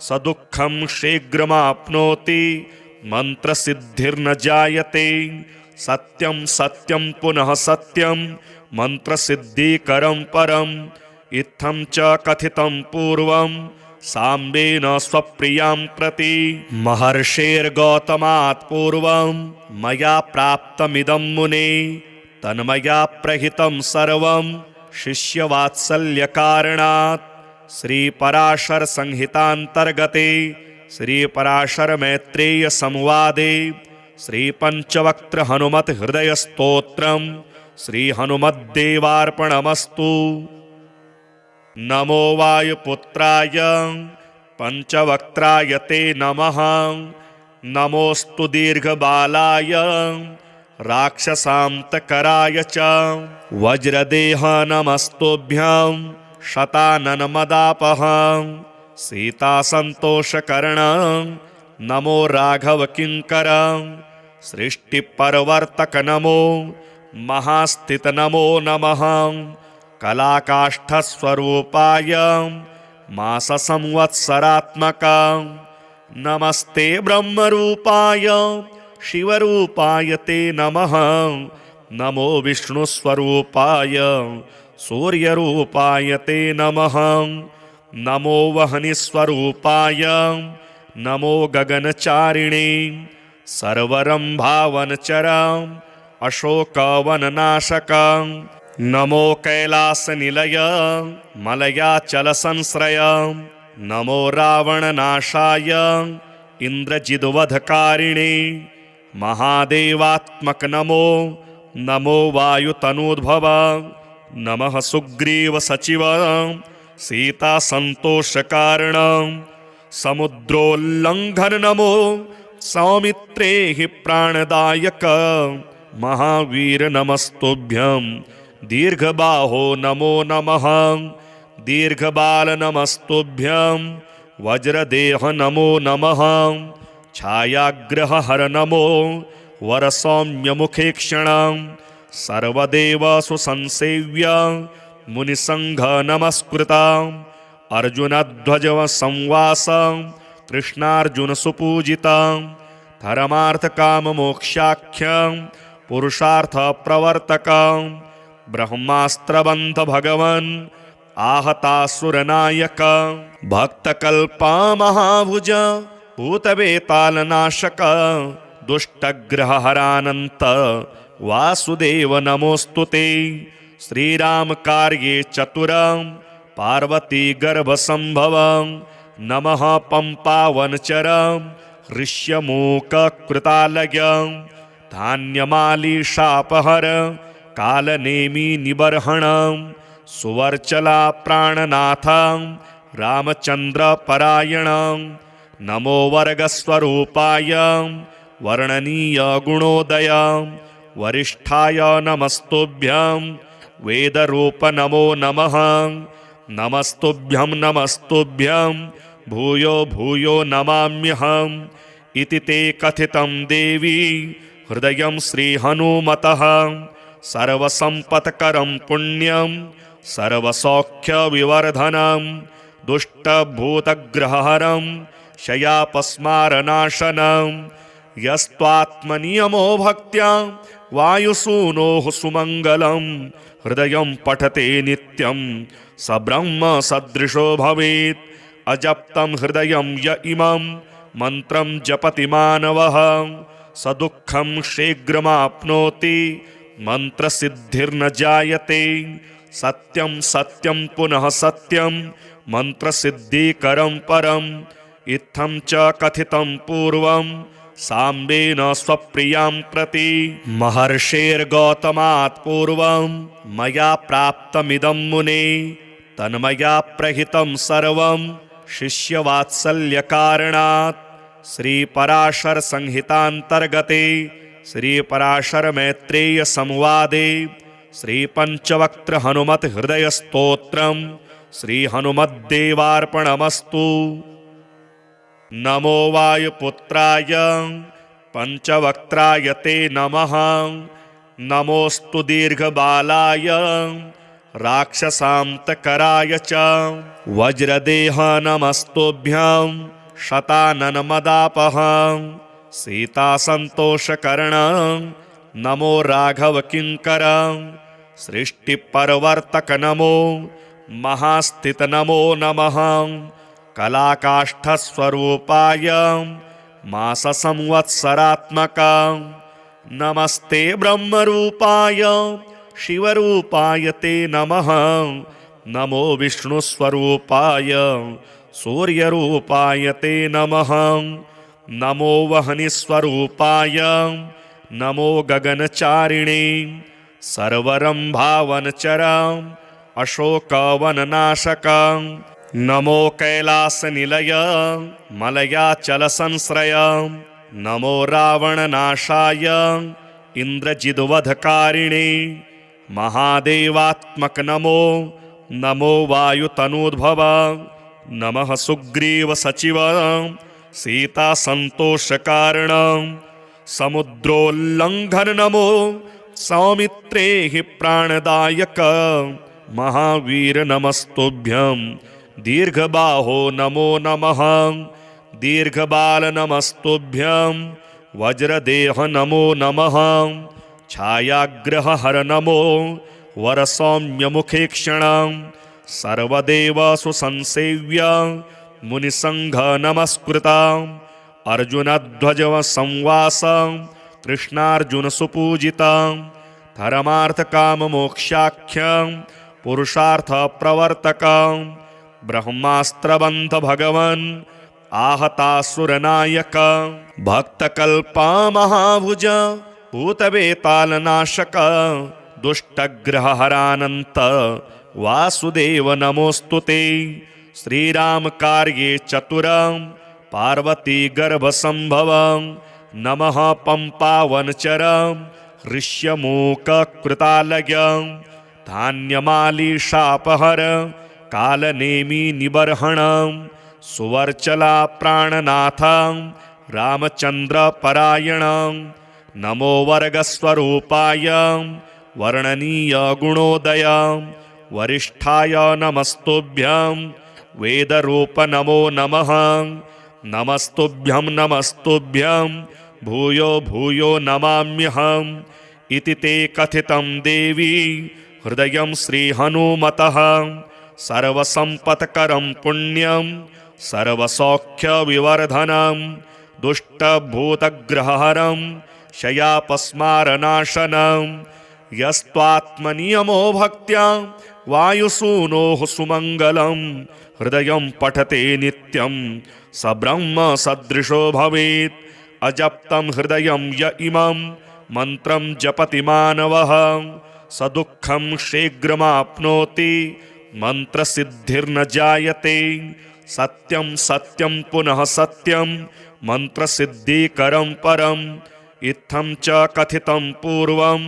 स दुःखं शीघ्रमाप्नोति मन्त्रसिद्धिर्न जायते। सत्यं सत्यं पुनः सत्यं मन्त्रसिद्धिकरं परम् इत्थं च कथितं पूर्वं साम्बेन स्वप्रियां प्रति महर्षेर्गौतमात् पूर्वं मया प्राप्तमिदं मुने तन्मया प्रहितं सर्वं शिष्यवात्सल्यकारणात्। श्रीपराशर संहितान्तर्गते श्रीपराशर मैत्रेय संवादे श्रीपञ्चवक्त्र हनुमत हृदय स्तोत्रं श्रीहनुमद्देवार्पणमस्तु। नमो वायुपुत्राय पञ्चवक्त्राय ते नमः नमोऽस्तु दीर्घबालाय राक्षसान्तकराय च वज्रदेह नमस्तुभ्यं शताननमदापः सीतासन्तोषकर्ण नमो राघवकिङ्कर सृष्टिपरवर्तक नमो महास्थित नमो नमः कलाकाष्ठस्वरूपाय माससंवत्सरात्मक नमस्ते ब्रह्मरूपाय शिवरूपाय ते नमः नमो विष्णुस्वरूपाय सूर्यरूपाय ते नमः नमो वह्निस्वरूपाय नमो गगनचारिणे सर्वरम्भावनचर अशोकवननाशक नमो कैलासनिलय मलयाचलसंश्रय नमो रावणनाशाय इन्द्रजिद्वधकारिणे महादेवात्मक नमो नमो वायुतनूद्भव नमः सुग्रीवसचिव सीतासन्तोषकारण समुद्रोल्लङ्घन नमो सौमित्रे हि प्राणदायक महावीर नमस्तुभ्यं दीर्घबाहो नमो नमः दीर्घबाल नमस्तुभ्यं वज्रदेह नमो नमः छायाग्रहहर नमो वरसौम्यमुखेक्षण सर्वदेवसु संसेव्य मुनिसंघ नमस्कृत अर्जुनध्वज संवास कृष्णार्जुन सुपूजित धर्मार्थकाममोक्षाख्य पुरुषार्थ प्रवर्तक ब्रह्मास्त्रबन्ध भगवन् आहतासुरनायक भक्तकल्पा महाभुज भूतवेतालनाशक दुष्टग्रहहरानन्त वासुदेव नमोस्तुते। श्रीराम कार्ये चतुर पार्वती गर्भसंभव नमः पंपावनचर ऋष्यमूककृतालय धान्यमालीशापहर कालनेमी निबर्हण सुवर्चला प्राणनाथ रामचंद्र परायण नमो वर्गस्वरूपाय वर्णनीय गुणोदय वरिष्ठाय नमस्तुभ्यं वेदरूप नमो नमः नमस्तुभ्यं नमस्तुभ्यं भूयो भूयो नमाम्यहम् इति ते कथितं देवी हृदयं श्रीहनुमतः सर्वसम्पत्करं पुण्यं सर्वसौख्यविवर्धनं दुष्टभूतग्रहहरं शयापस्मारनाशनं यस्त्वात्मनियमो भक्त्या वायुसूनोः सुमङ्गलं हृदयं पठते नित्यं स ब्रह्म सदृशो भवेत्। अजप्तं हृदयं य इमं मन्त्रं जपति मानवः स दुःखं शीघ्रमाप्नोति मन्त्रसिद्धिर्न जायते। सत्यं सत्यं पुनः सत्यं मन्त्रसिद्धिकरं परम् इत्थं च कथितं पूर्वं साम्बेन स्वप्रियां प्रति। महर्षेर्गौतमात् पूर्वं मया प्राप्तमिदं मुने तन्मया प्रहितं सर्वं शिष्यवात्सल्यकारणात्। श्रीपराशर संहितान्तर्गते श्रीपराशरमैत्रेय संवादे श्रीपञ्चवक्त्र हनुमत हृदयस्तोत्रम् श्रीहनुमद्देवार्पणमस्तु। नमो वायुपुत्राय पञ्चवक्त्राय ते नमः। नमोऽस्तु दीर्घबालाय राक्षसान्तकराय च। वज्रदेह नमस्तुभ्यं शताननमदापः। सीतासन्तोषकर्ण नमो राघवकिङ्कर। सृष्टिपरवर्तक नमो महास्थित नमो नमः। कलाकाष्ठस्वरूपाय माससंवत्सरात्मक नमस्ते ब्रह्मरूपाय शिवरूपाय ते नमः। नमो विष्णुस्वरूपाय सूर्यरूपाय ते नमः। नमो वह्निस्वरूपाय नमो गगनचारिणे। सर्वरम्भावनचर अशोकवननाशक नमो कैलासनिलय मलयाचलसंश्रय। नमो रावणनाशाय इन्द्रजिद्वधकारिणे। महादेवात्मक नमो नमो वायुतनूद्भव। नमः सुग्रीवसचिव सीतासन्तोषकारण। समुद्रोल्लङ्घन नमो सौमित्रे हि प्राणदायक। महावीर नमस्तुभ्यं दीर्घबाहो नमो नमः। दीर्घबाल नमस्तुभ्यं वज्रदेह नमो नमः। छायाग्रहहर नमो वरसौम्यमुखेक्षण। सर्वदेवसु संसेव्य मुनिसङ्घ नमस्कृत। अर्जुनध्वज संवास कृष्णार्जुनसुपूजित। धर्मार्थकाममोक्षाख्य पुरुषार्थप्रवर्तक। ब्रह्मास्त्रबन्ध भगवन् आहतासुरनायक। भक्तकल्पा महाभुज भूतवेतालनाशक। दुष्टग्रहहरानन्त वासुदेव नमोऽस्तुते। श्रीरामकार्ये चतुर पार्वती गर्भसम्भव। नमः पम्पावनचर ऋष्यमूककृतालय। धान्यमालीशापहर कालनेमि निबर्हण। सुवर्चला प्राणनाथ रामचन्द्र परायण। नमो वर्गस्वरूपाय वर्णनीय गुणोदय। वरिष्ठाय नमस्तुभ्यं वेदरूप नमो नमः। नमस्तुभ्यं नमस्तुभ्यं भूयो भूयो नमाम्यहम्। इति ते कथितं देवी हृदयं श्रीहनुमतः। सर्वसम्पत्करं पुण्यं सर्वसौख्यविवर्धनं दुष्टभूतग्रहहरं शयापस्मारनाशनं यस्त्वात्मनियमो भक्त्या वायुसूनोः सुमङ्गलं हृदयं पठते नित्यं स ब्रह्म सदृशो भवेत्। अजप्तं हृदयं य इमं मन्त्रं जपति मानवः स दुःखं शीघ्रमाप्नोति मन्त्रसिद्धिर्न जायते। सत्यं सत्यं पुनः सत्यं मन्त्रसिद्धिकरं परम् इत्थं च कथितं पूर्वं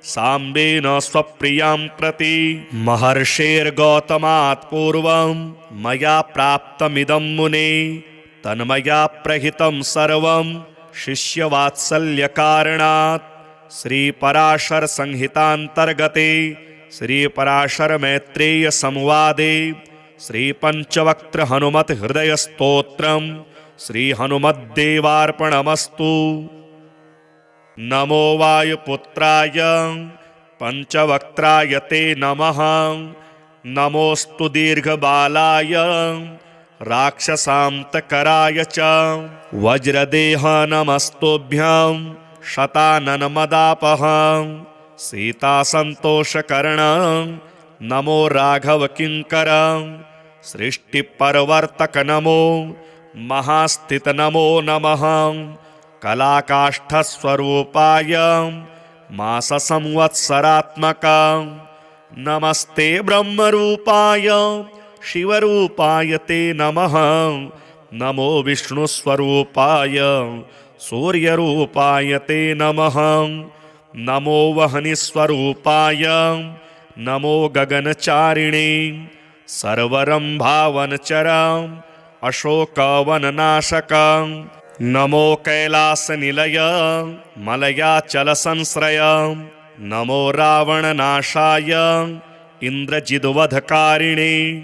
साम्बेन स्वप्रियां प्रति। महर्षेर्गौतमात् पूर्वं मया प्राप्तमिदं मुने तन्मया प्रहितं सर्वं शिष्यवात्सल्यकारणात्। श्रीपराशर संहितांतर्गते श्रीपराशर मैत्रेय संवादे श्रीपंचवक्त्र हनुमत हृदय स्तोत्रम श्री हनुमद्देवार्पणमस्तु। नमो वायुपुत्राय पंचवक्त्राय ते नमः। नमोस्तु दीर्घबालाय राक्षसान्तकराय च। वज्रदेह नमस्तुभ्यं शताननमदापः। सीतासन्तोषकर्ण नमो राघव किङ्कर। सृष्टिपरवर्तक नमो महास्थित नमो नमः। कलाकाष्ठस्वरूपाय माससंवत्सरात्मक नमस्ते ब्रह्मरूपाय शिवरूपाय ते नमः। नमो विष्णुस्वरूपाय सूर्यरूपाय ते नमः। नमो वह्निस्वरूपाय नमो गगनचारिणे सर्वरम्भावनचर अशोकवननाशक। नमो कैलासनिलय मलयाचलसंश्रय। नमो रावणनाशाय इन्द्रजिद्वधकारिणे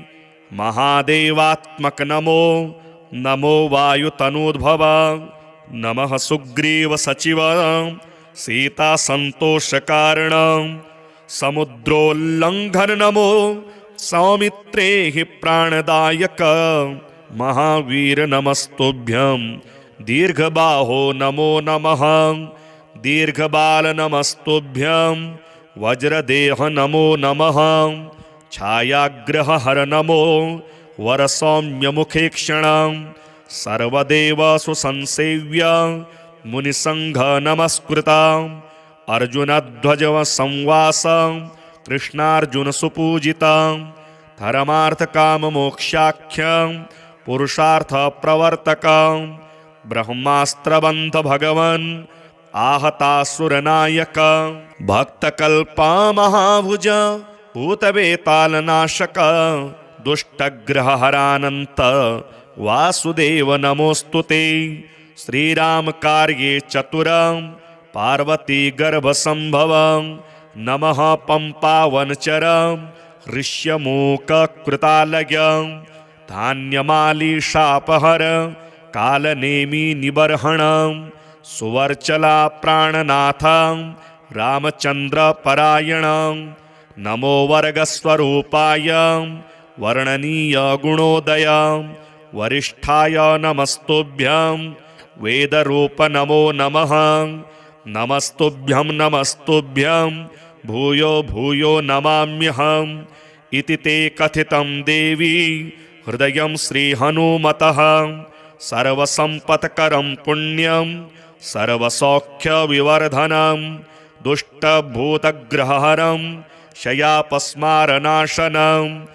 महादेवात्मक नमो। नमो वायुतनूद्भव। नमः सुग्रीवसचिव सीतासन्तोषकारण। समुद्रोल्लङ्घन नमो सौमित्रे हि प्राणदायक। महावीर नमस्तुभ्यं दीर्घबाहो नमो नमः। दीर्घबाल नमस्तुभ्यं वज्रदेह नमो नमः। छायाग्रहहर नमो वरसौम्यमुखेक्षण। सर्वदेवसु संसेव्य मुनिसंघ नमस्कृत। अर्जुनध्वज संवास कृष्णार्जुन सुपूजित। धर्मार्थकाममोक्षाख्य पुरुषार्थ प्रवर्तक। ब्रह्मास्त्रबन्ध भगवन् आहतासुरनायक। भक्तकल्पा महाभुज भूतवेतालनाशक। दुष्टग्रहहरानन्त वासुदेव नमोस्तुते। श्रीरामकार्ये चतुर पार्वती गर्भसंभव। नमः पंपावनचर ऋष्यमूककृतालय। धान्यमालीशापहर कालनेमि निबर्हण। सुवर्चला प्राणनाथ रामचंद्र परायण। नमो वर्गस्वरूपाय वर्णनीय गुणोदय। वरिष्ठाय नमस्तुभ्यं वेदरूप नमो नमः। नमस्तुभ्यं नमस्तुभ्यं भूयो भूयो नमाम्यहम्। इति ते कथितं देवी हृदयं श्रीहनुमतः। सर्वसम्पत्करं पुण्यं सर्वसौख्यविवर्धनं। दुष्टभूतग्रहहरं शयापस्मारनाशनं।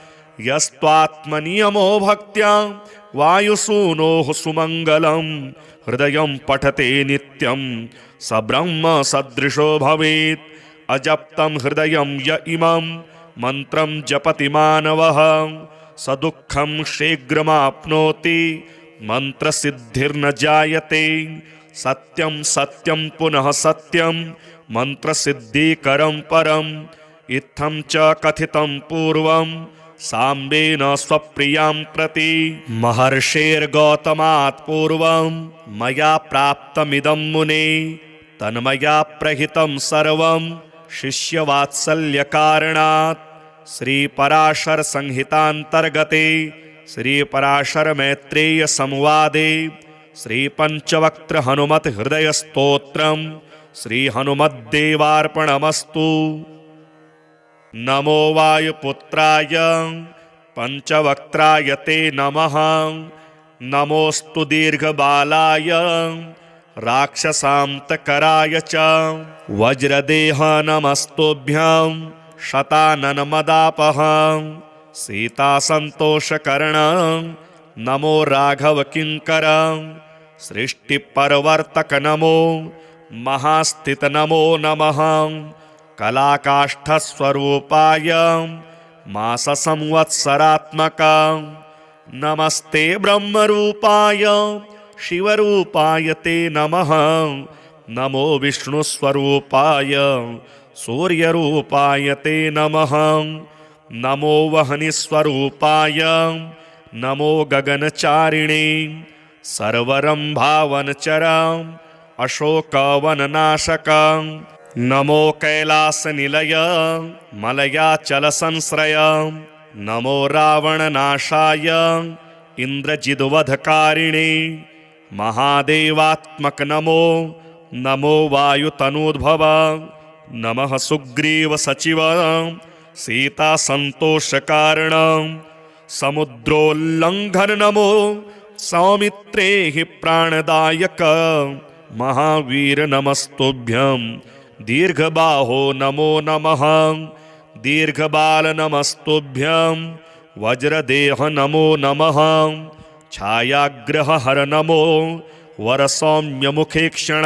यस्त्वात्मनियमो भक्त्या वायुसूनोः सुमङ्गलं। हृदयं पठते नित्यं स ब्रह्म सदृशो भवेत्। अजप्तं हृदयं य इमं मन्त्रं जपति मानवः स दुःखं शीघ्रमाप्नोति मन्त्रसिद्धिर्न जायते। सत्यं सत्यं पुनः सत्यं मन्त्रसिद्धिकरं परम्। इत्थं च कथितं पूर्वं साम्बेन स्वप्रियां प्रति। महर्षेर्गौतमात् पूर्वं मया प्राप्तमिदं मुने। तन्मया प्रहितं सर्वं शिष्यवात्सल्यकारणात्। श्रीपराशर संहितांतर्गते श्रीपराशर मैत्रेय संवादे श्रीपंचवक्त्र हनुमत हृदय स्तोत्रम श्री हनुमद्देवार्पणमस्तु। नमो वायुपुत्राय पंचवक्त्राय ते नमः। नमोस्तु दीर्घबालाय राक्षसान्तकराय च। वज्रदेह नमस्तुभ्यं शताननमदापः। सीतासन्तोषकर्ण नमो राघव किङ्कर। सृष्टिपरवर्तक नमो महास्थित नमो नमः। कलाकाष्ठस्वरूपाय माससंवत्सरात्मक नमस्ते ब्रह्मरूपाय शिवरूपाय ते नमः। नमो विष्णुस्वरूपाय सूर्यरूपाय ते नमः। नमो वह्निस्वरूपाय नमो गगनचारिणे सर्वरम्भावनचरां अशोकवननाशकां। नमो कैलासनिलय मलयाचलसंश्रय नमो रावणनाशाय इन्द्रजिद्वधकारिणे महादेवात्मक नमो। नमो वायुतनूद्भव नमः सुग्रीवसचिव सीतासन्तोषकारण। समुद्रोल्लङ्घन नमो सौमित्रे हि प्राणदायक महावीर नमस्तुभ्यं। दीर्घबाहो नमो नमः दीर्घबाल नमस्तुभ्यं। वज्रदेह नमो नमः छायाग्रहहर नमो वरसौम्यमुखेक्षण।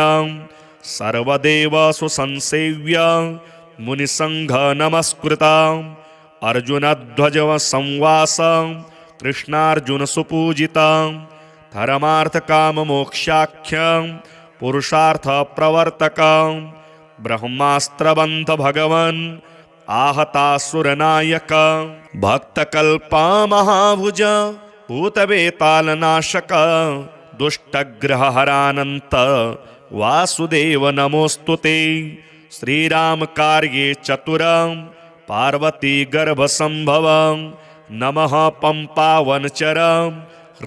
सर्वदेव सुसंसेव्य मुनिसंघ नमस्कृत। अर्जुनध्वज संवास कृष्णार्जुन सुपूजित। धर्मार्थ काम मोक्षाख्य पुरुषार्थ प्रवर्तक। ब्रह्मास्त्रबंध भगवन् आहतासुरनायक। भक्तकल्पा महाभुज भूतवेतालनाशक। दुष्टग्रहहरानन्त वासुदेव नमोस्तुते। श्रीराम कार्ये चतुर पार्वती गर्भसंभव। नमः पंपावनचर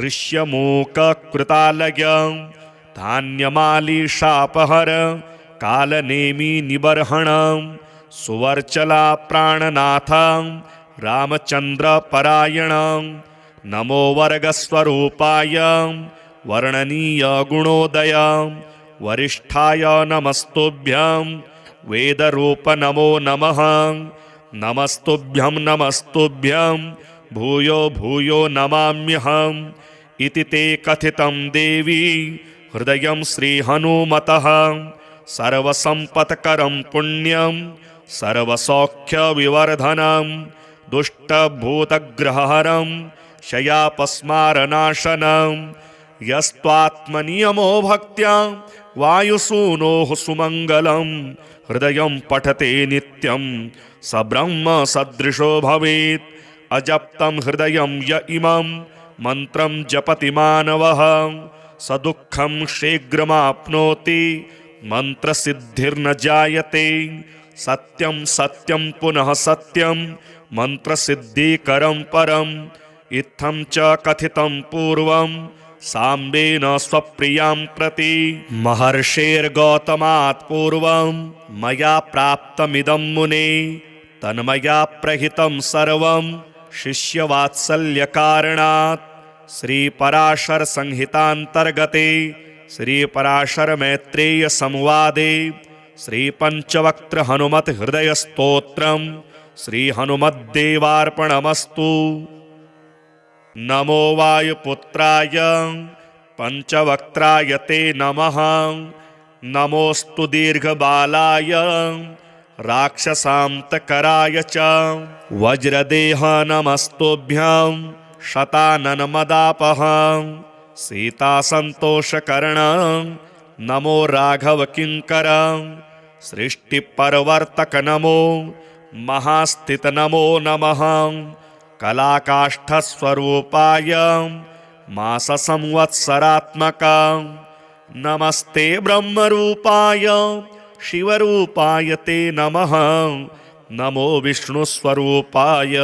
ऋष्यमूककृतालय। धान्यमालीशापहर कालनेमि निबर्हण। सुवर्चला प्राणनाथ रामचंद्र परायण। नमो वर्गस्वरूपाय वर्णनीय गुणोदय। वरिष्ठाय नमस्तुभ्यं वेदरूप नमो नमः। नमस्तुभ्यं नमस्तुभ्यं भूयो भूयो नमाम्यहम्। इति ते कथितं देवी हृदयं श्रीहनुमतः। सर्वसम्पत्करं पुण्यं सर्वसौख्यविवर्धनं। दुष्टभूतग्रहहरं शयापस्मारनाशनं। यस्त्वात्मनियमो भक्त्या वायुसूनोः सुमङ्गलं। हृदयं पठते नित्यं स ब्रह्म सदृशो भवेत्। अजप्तं हृदयं य इमं मन्त्रं जपति मानवः स दुःखं शीघ्रमाप्नोति मन्त्रसिद्धिर्न जायते। सत्यं सत्यं पुनः सत्यं मन्त्रसिद्धिकरं परम्। इत्थं च कथितं पूर्वं साम्बेन स्वप्रियां प्रति। महर्षेर्गौतमात् पूर्वं मया प्राप्तमिदं मुने। तन्मया प्रहितं सर्वं शिष्यवात्सल्यकारणात्। श्रीपराशर संहितान्तर्गते श्रीपराशर मैत्रेय संवादे श्रीपञ्चवक्त्र हनुमत हृदय स्तोत्रम् श्रीहनुमद्देवार्पणमस्तु। नमो वायुपुत्राय पञ्चवक्त्राय ते नमः। नमोऽस्तु दीर्घबालाय राक्षसान्तकराय च। वज्रदेह नमस्तुभ्यं शताननमदापः। सीतासन्तोषकर्ण नमो राघवकिङ्कर। सृष्टिपरवर्तक नमो महास्थित नमो नमः। कलाकाष्ठस्वरूपाय माससंवत्सरात्मक। नमस्ते ब्रह्मरूपाय शिवरूपाय ते नमः। नमो विष्णुस्वरूपाय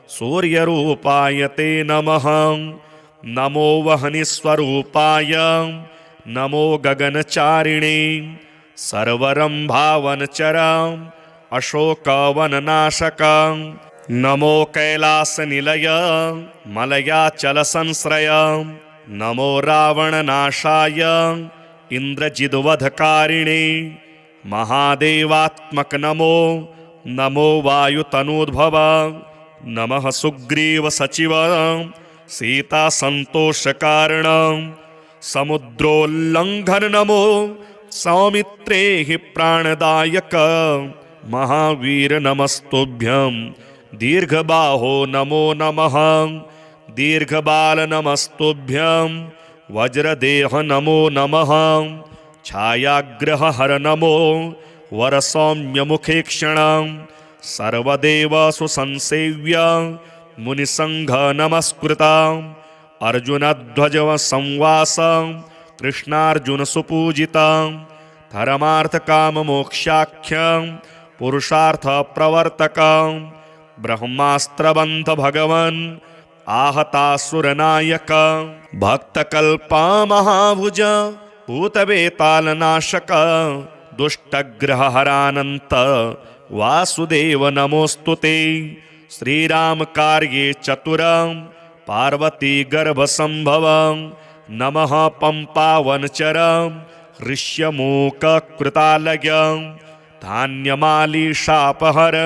सूर्यरूपाय ते नमः। नमो वह्निस्वरूपाय नमो गगनचारिणे सर्वरम्भावनचरां अशोकवननाशकां। नमो कैलासनिलय मलयाचलसंश्रय नमो रावणनाशाय इन्द्रजिद्वधकारिणे महादेवात्मक नमो। नमो वायुतनूद्भव नमः सुग्रीवसचिव सीतासन्तोषकारण। समुद्रोल्लङ्घन नमो सौमित्रे हि प्राणदायक महावीर नमस्तुभ्यं। दीर्घबाहो नमो नमः दीर्घबाल नमस्तुभ्यं। वज्रदेह नमो नमः छायाग्रहहर नमो वरसौम्यमुखेक्षणं सर्वदेवसु संसेव्य मुनिसंघ नमस्कृतं अर्जुनध्वजव संवास कृष्णार्जुन सुपूजितं धर्मार्थकाममोक्षाख्यं पुरुषार्थ प्रवर्तकं ब्रह्मास्त्रबन्ध भगवन् आहतासुरनायक भक्तकल्पा महाभुज भूतवेतालनाशक दुष्टग्रहहरानन्त वासुदेव नमोस्तुते श्रीराम कार्ये चतुरं पार्वती गर्भसंभवं नमः पंपावनचरं ऋष्यमूककृतालयं धान्यमालीशापहर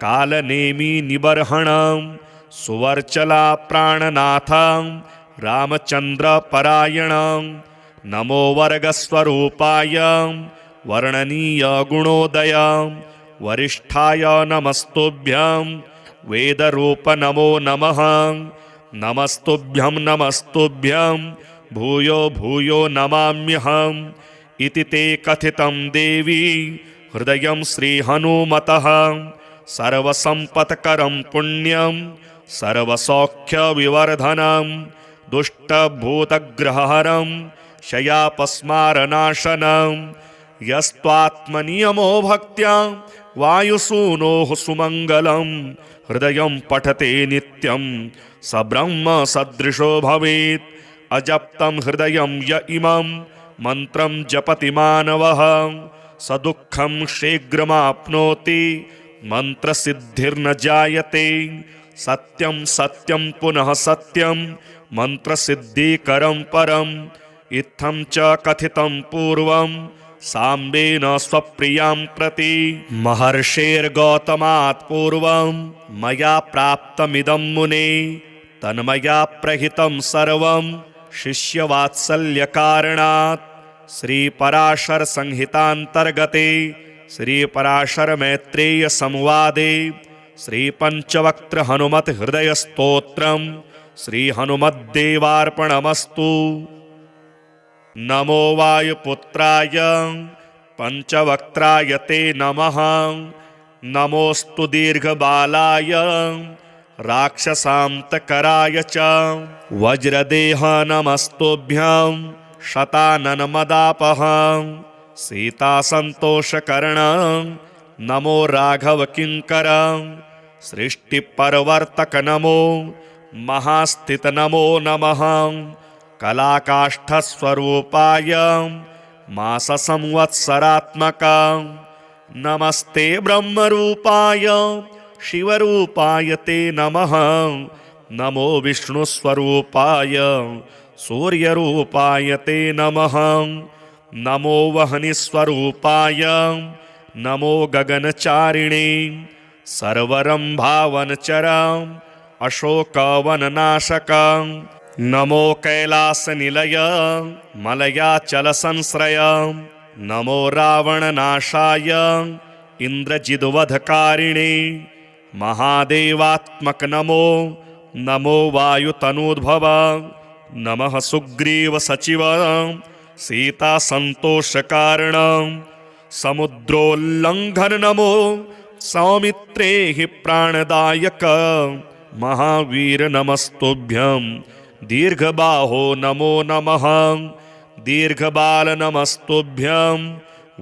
कालनेमि निबर्हणं सुवर्चला प्राणनाथं रामचन्द्रपरायणं नमो वर्गस्वरूपाय वर्णनीय गुणोदय वरिष्ठाय नमस्तुभ्यं वेदरूप नमो नमः नमस्तुभ्यं नमस्तुभ्यं भूयो भूयो नमाम्यहम् इति ते कथितं देवी हृदयं श्रीहनुमतः सर्वसम्पत्करं पुण्यं सर्वसौख्यविवर्धनं दुष्टभूतग्रहहरं शयापस्मारनाशनं यस्त्वात्मनियमो भक्त्या वायुसूनोः सुमङ्गलं हृदयं पठते नित्यं स ब्रह्म सदृशो भवेत् अजप्तं हृदयं य इमं मन्त्रं जपति मानवः स दुःखं शीघ्रमाप्नोति मन्त्रसिद्धिर्न जायते सत्यं सत्यं पुनः सत्यं मन्त्रसिद्धिकरं परम् इत्थं च कथितं पूर्वं साम्बेन स्वप्रियां प्रति महर्षेर्गौतमात् पूर्वं मया प्राप्तमिदं मुने तन्मया प्रहितं सर्वं शिष्यवात्सल्यकारणात् श्रीपराशर संहितान्तर्गते श्रीपराशर मैत्रेय संवादे श्रीपञ्चवक्त्र हनुमत हृदय स्तोत्रम् श्रीहनुमद्देवार्पणमस्तु। नमो वायुपुत्राय पञ्चवक्त्राय ते नमः। नमोस्तु दीर्घबालाय राक्षसान्तकराय च वज्रदेह नमस्तुभ्यं शताननमदापहं सीतासन्तोषकरणं नमो राघवकिङ्करं सृष्टिपरवर्तक नमो महास्थित नमो नमः कलाकाष्ठस्वरूपाय माससंवत्सरात्मकां नमस्ते ब्रह्मरूपाय शिवरूपाय ते नमः। नमो विष्णुस्वरूपाय सूर्यरूपाय ते नमः। नमो वह्निस्वरूपाय नमो गगनचारिणे सर्वरम्भावनचरम् अशोकवननाशकं नमो कैलासनिलय मलयाचलसंश्रय नमो रावणनाशाय इन्द्रजिद्वधकारिणे महादेवात्मक नमो नमो वायुतनूद्भव नमः सुग्रीवसचिव सीतासन्तोषकारणं समुद्रोल्लङ्घन नमो सौमित्रे हि प्राणदायक महावीर नमस्तुभ्यं दीर्घबाहो नमो नमः दीर्घबाल नमस्तुभ्यं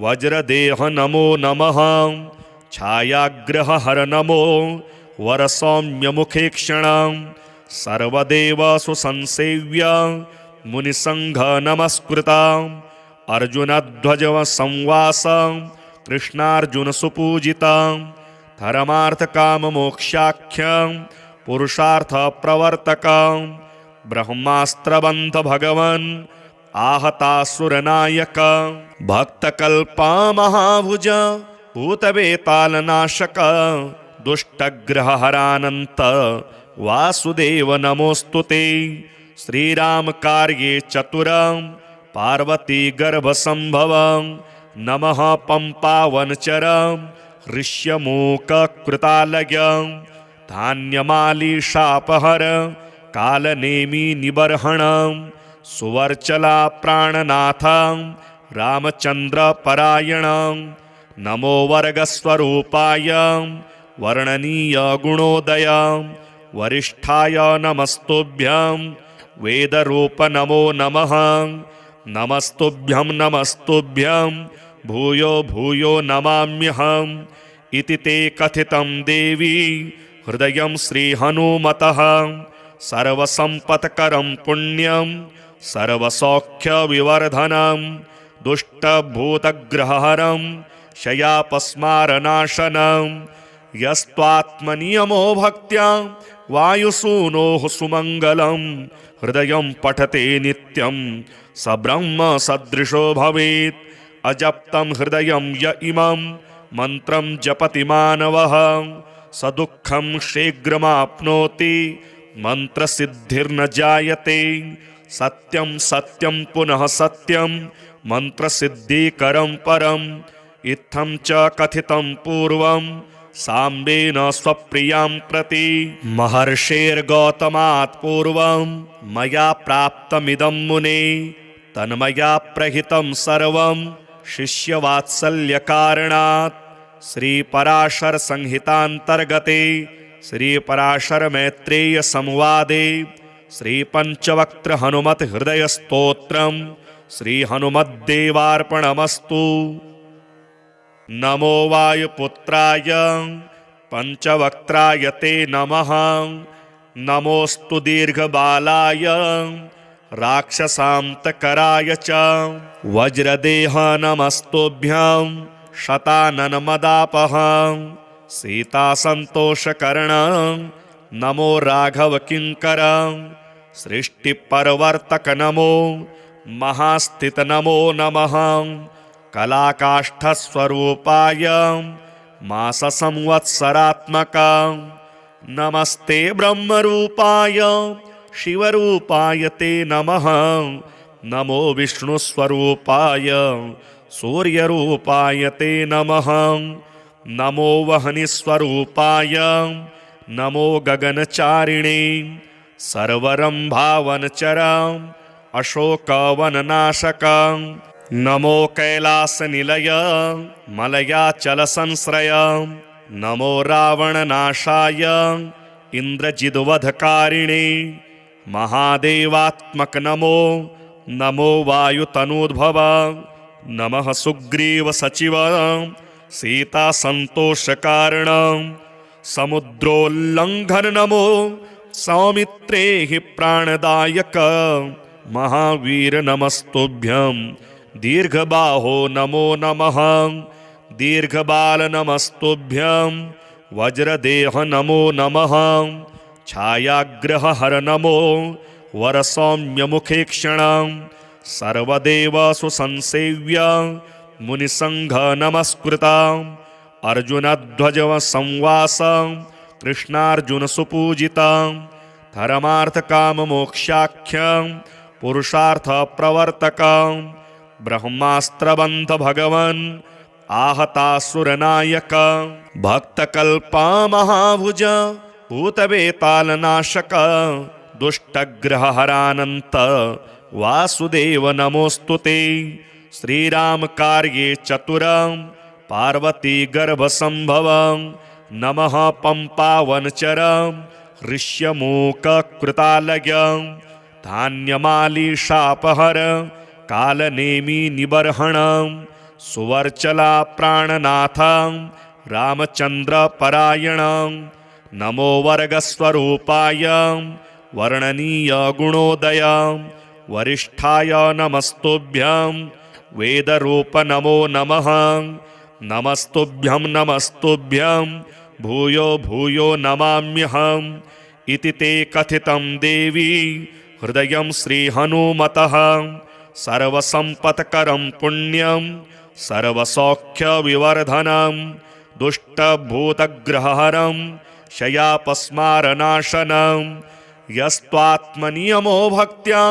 वज्रदेह नमो नमः छायाग्रहहर नमो वरसौम्यमुखेक्षणं सर्वदेवसु संसेव्य मुनिसंघ नमस्कृतं अर्जुनध्वजव संवास कृष्णार्जुन सुपूजितं धर्मार्थकाममोक्षाख्यं पुरुषार्थ प्रवर्तकं ब्रह्मास्त्रबन्ध भगवन् आहतासुरनायक भक्तकल्पा महाभुज भूतवेतालनाशक दुष्टग्रहहरानन्त वासुदेव नमोस्तुते श्रीराम कार्ये चतुरं पार्वती गर्भसंभवं नमः पंपावनचरं ऋष्यमूककृतालयं धान्यमालीशापहर कालनेमि निबर्हणं सुवर्चला प्राणनाथं रामचन्द्रपरायण नमो वर्गस्वरूपाय वर्णनीय गुणोदय वरिष्ठाय नमस्तुभ्यं वेदरूप नमो नमः नमस्तुभ्यं नमस्तुभ्यं भूयो भूयो नमाम्यहम् इति ते कथितं देवी हृदयं श्रीहनुमतः सर्वसम्पत्करं पुण्यं सर्वसौख्यविवर्धनं दुष्टभूतग्रहहरं शयापस्मारनाशनं यस्त्वात्मनियमो भक्त्या वायुसूनोः सुमङ्गलं हृदयं पठते नित्यं स ब्रह्म सदृशो भवेत् अजप्तं हृदयं य इमं मन्त्रं जपति मानवः स दुःखं शीघ्रमाप्नोति मन्त्रसिद्धिर्न जायते सत्यं सत्यं पुनः सत्यं मन्त्रसिद्धिकरं परम् इत्थं च कथितं पूर्वं साम्बेन स्वप्रियां प्रति महर्षेर्गौतमात् पूर्वं मया प्राप्तमिदं मुने तन्मया प्रहितं सर्वं शिष्यवात्सल्यकारणात् श्रीपराशरसंहितान्तर्गते श्रीपराशरमैत्रेयसंवादे श्रीपञ्चवक्त्रहनुमत्हृदयस्तोत्रं श्रीहनुमद्देवार्पणमस्तु। नमो वायुपुत्राय पञ्चवक्त्राय ते नमः नमोऽस्तु दीर्घबालाय राक्षसान्तकराय च वज्रदेह नमस्तुभ्यं शताननमदापः सीतासन्तोषकर्ण नमो राघवकिङ्कर सृष्टिपरवर्तक नमो महास्थित नमो नमः कलाकाष्ठस्वरूपाय माससंवत्सरात्मक नमस्ते ब्रह्मरूपाय शिवरूपाय ते नमः नमो विष्णुस्वरूपाय सूर्यरूपाय ते नमः नमो वह्निस्वरूपाय नमो गगनचारिणे सर्वरम्भावनचर अशोकवननाशक नमो कैलासनिलय मलयाचलसंश्रय नमो रावणनाशाय इन्द्रजिद्वधकारिणे महादेवात्मक नमो नमो वायुतनूद्भव नमः सुग्रीवसचिव सीतासन्तोषकारण समुद्रोल्लङ्घन नमो सौमित्रे हि प्राणदायक महावीर नमस्तुभ्यं दीर्घबाहो नमो नमः दीर्घबाल नमस्तुभ्यं वज्रदेह नमो नमः छायाग्रहहर नमो वरसौम्यमुखेक्षण सर्वदेवसु संसेव्य मुनिसङ्घ नमस्कृत अर्जुनध्वज संवास कृष्णार्जुनसुपूजित धर्मार्थकाममोक्षाख्य पुरुषार्थप्रवर्तक ब्रह्मास्त्रबन्ध भगवन् आहतासुरनायक भक्तकल्पा महाभुज भूतवेतालनाशक दुष्टग्रहहरानन्त वासुदेव नमोऽस्तुते श्रीरामकार्ये चतुर पार्वती गर्भसम्भव नमः पम्पावनचर ऋष्यमूककृतालय धान्यमालीशापहर कालनेमि निबर्हण सुवर्चला प्राणनाथ रामचन्द्रपरायण नमो वर्गस्वरूपाय वर्णनीय गुणोदय वरिष्ठाय नमस्तुभ्यं वेदरूप नमो नमः नमस्तुभ्यं नमस्तुभ्यं भूयो भूयो नमाम्यहम् इति ते कथितं देवी हृदयं श्रीहनुमतः सर्वसम्पत्करं पुण्यं सर्वसौख्यविवर्धनं दुष्टभूतग्रहहरं शयापस्मारनाशनं यस्त्वात्मनियमो भक्त्या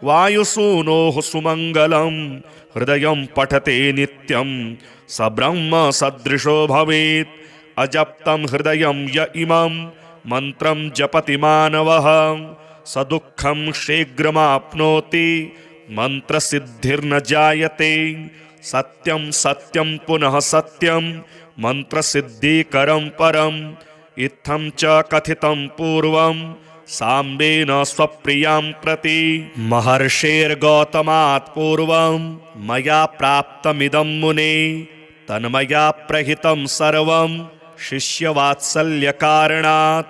वायुसूनोः सुमङ्गलं हृदयं पठते नित्यं स ब्रह्म सदृशो भवेत् अजप्तं हृदयं य इमं मन्त्रं जपति मानवः स दुःखं शीघ्रमाप्नोति मंत्रसिद्धिर्न जायते। सत्यं सत्यं पुनः सत्यं मंत्रसिद्धिकरं परम्। इत्थं च कथितं पूर्वं साम्बेन स्वप्रियां प्रति। महर्षेर्गौतमात् पूर्वं मया प्राप्तमिदं मुने। तन्मया प्रहितं सर्वं शिष्यवात्सल्यकारणात्।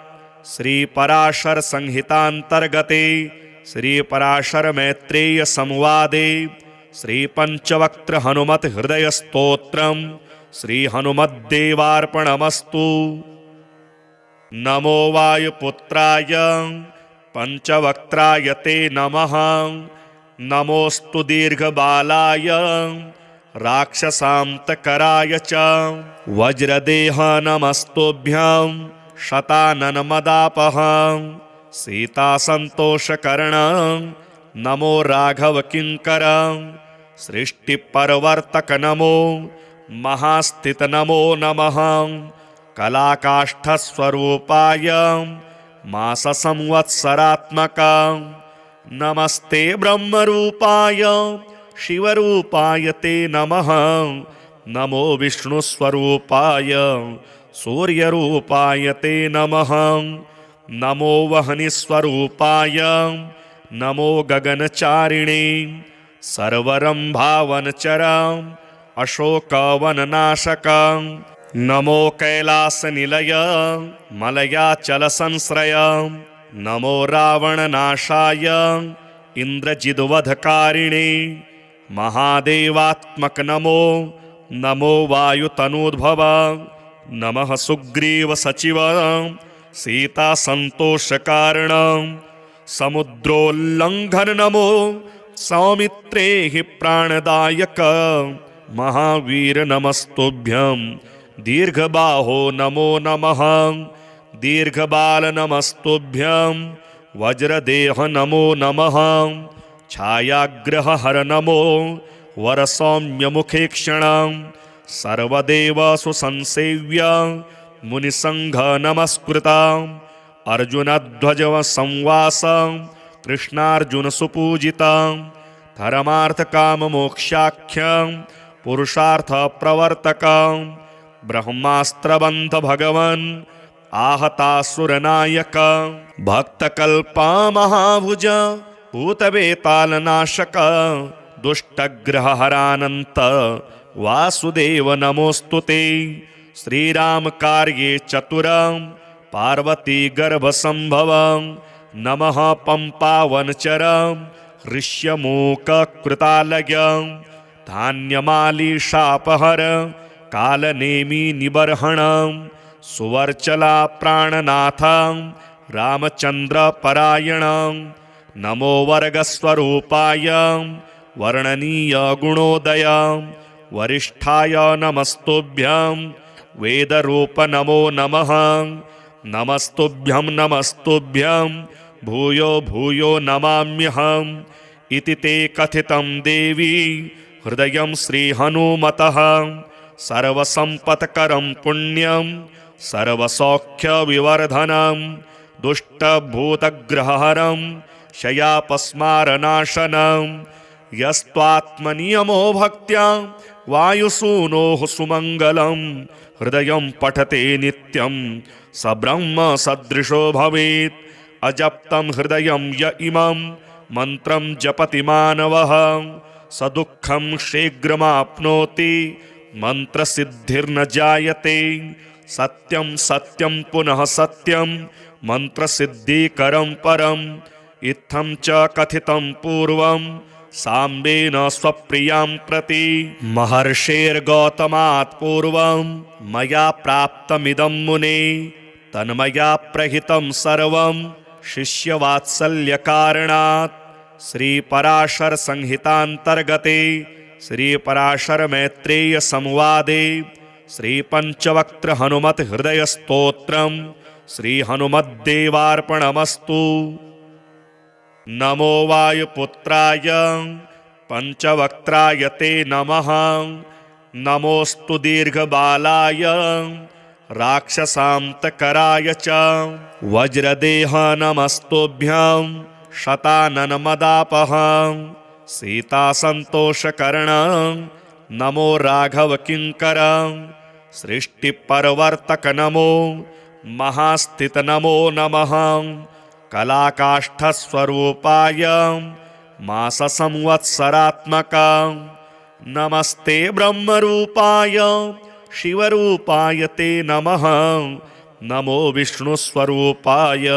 श्रीपराशर संहितान्तर्गते श्रीपराशर मैत्रेय संवादे श्रीपञ्चवक्त्र हनुमत हृदय स्तोत्रम् श्री हनुमद्देवार्पणमस्तु। नमो वायुपुत्राय पंचवक्त्राय ते नमः। नमोस्तु दीर्घबालाय राक्षसान्तकराय च। वज्रदेह नमस्तुभ्यं शताननमदापः। सीतासन्तोषकर्ण नमो राघवकिङ्कर। सृष्टिपरवर्तक नमो महास्थित नमो नमः। कलाकाष्ठस्वरूपाय माससंवत्सरात्मक। नमस्ते ब्रह्मरूपाय शिवरूपाय ते नमः। नमो विष्णुस्वरूपाय सूर्यरूपाय ते नमः। नमो वह्निस्वरूपाय नमो गगनचारिणे। सर्वरम्भावनचर अशोकवननाशक। नमो कैलासनिलय मलयाचलसंश्रय। नमो रावणनाशाय इन्द्रजिद्वधकारिणे। महादेवात्मक नमो नमो वायुतनूद्भव। नमः सुग्रीवसचिव सीतासन्तोषकारण। समुद्रोल्लङ्घन नमो सौमित्रे हि प्राणदायक। महावीर नमस्तुभ्यं दीर्घबाहो नमो नमः। दीर्घबाल नमस्तुभ्यं वज्रदेह नमो नमः। छायाग्रहहर नमो वरसौम्यमुखेक्षण। सर्वदेवसु संसेव्य मुनिसंघ नमस्कृत। अर्जुनध्वज संवास कृष्णार्जुन सुपूजित। धर्मार्थकाममोक्षाख्य पुरुषार्थ प्रवर्तक। ब्रह्मास्त्रबन्ध भगवन् आहतासुरनायक। भक्तकल्पा महाभुज भूतवेतालनाशक। दुष्टग्रहहरानन्त वासुदेव नमोस्तुते। श्रीराम कार्ये चतुर पार्वती गर्भसंभव। नमः पंपावनचर ऋष्यमूककृतालय। धान्यमालीशापहर कालनेमि निबर्हण। सुवर्चला प्राणनाथ रामचंद्र परायण। नमो वर्गस्वरूपाय वर्णनीय गुणोदय। वरिष्ठाय नमस्तुभ्यं वेदरूप नमो नमः। नमस्तुभ्यं नमस्तुभ्यं भूयो भूयो नमाम्यहम्। इति ते कथितं देवी हृदयं श्रीहनुमतः। सर्वसम्पत्करं पुण्यं सर्वसौख्यविवर्धनं। दुष्टभूतग्रहहरं शयापस्मारनाशनं। यस्त्वात्मनियमो भक्त्या वायुसूनोः सुमङ्गलं। हृदयं पठते नित्यं स ब्रह्म सदृशो भवेत्। अजप्तं हृदयं य इमं मन्त्रं जपति मानवः स दुःखं शीघ्रमाप्नोति। मंत्रसिद्धिर्न जायते। सत्यं सत्यं पुनः सत्यं मंत्रसिद्धिकरं परम्। इत्थं च कथितं पूर्वं साम्बेन स्वप्रियां प्रति। महर्षेर्गौतमात् पूर्वं मया प्राप्तमिदं मुने। तन्मया प्रहितं सर्वं शिष्यवात्सल्यकारणात्। श्रीपराशर संहितान्तर्गते श्रीपराशर मैत्रेय संवादे श्रीपञ्चवक्त्र हनुमत हृदय स्तोत्रम् श्री हनुमद्देवार्पणमस्तु। नमो वायुपुत्राय पंचवक्त्राय ते नमः। नमोस्तु दीर्घबालाय राक्षसान्तकराय च। वज्रदेह नमस्तुभ्यं शताननमदापः। सीतासन्तोषकरण नमो राघवकिङ्कर सृष्टिपरवर्तक नमो महास्थित नमो नमः कलाकाष्ठस्वरूपाय माससंवत्सरात्मक नमस्ते ब्रह्मरूपाय शिवरूपाय ते नमः नमो विष्णुस्वरूपाय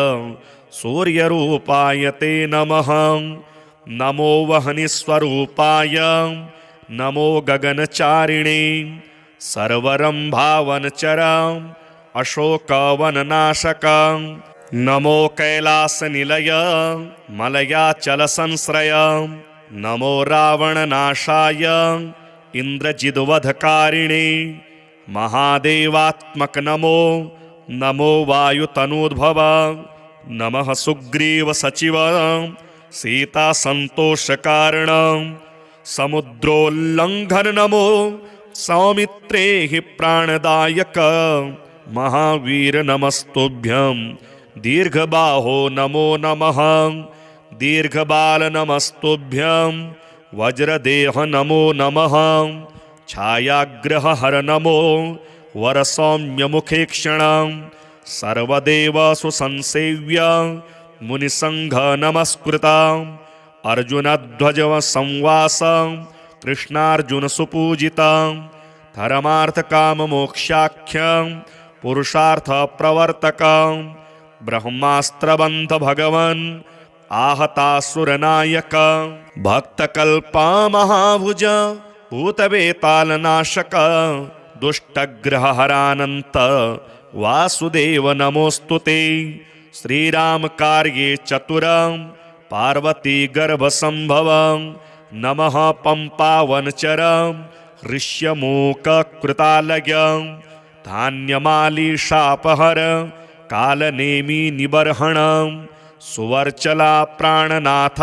सूर्यरूपाय ते नमः नमो वह्निस्वरूपाय नमो गगनचारिणे सर्वरम्भावनचर अशोकवननाशक नमो कैलासनिलय मलयाचलसंश्रय नमो रावणनाशाय इन्द्रजिद्वधकारिणे महादेवात्मक नमो नमो वायुतनूद्भव नमः सुग्रीवसचिव सीतासन्तोषकारण समुद्रोल्लङ्घन नमो सौमित्रे हि प्राणदायक महावीर नमस्तुभ्यं दीर्घबाहो नमो नमः दीर्घबाल नमस्तुभ्यं वज्रदेह नमो नमः छायाग्रहहर नमो वरसौम्यमुखेक्षण सर्वदेवसु संसेव्य मुनिसंघ नमस्कृत अर्जुनध्वज संवास कृष्णार्जुन सुपूजित धर्मार्थकाममोक्षाख्य पुरुषार्थ प्रवर्तक ब्रह्मास्त्रबन्ध भगवन् आहतासुरनायक भक्तकल्पा महाभुज भूतवेतालनाशक दुष्टग्रहहरानन्त वासुदेव नमोस्तुते श्रीराम कार्ये चतुर पार्वती गर्भसंभव नमः पंपावनचर ऋष्यमूककृतालय धान्यमालीशापहर कालनेमि निबर्हण सुवर्चला प्राणनाथ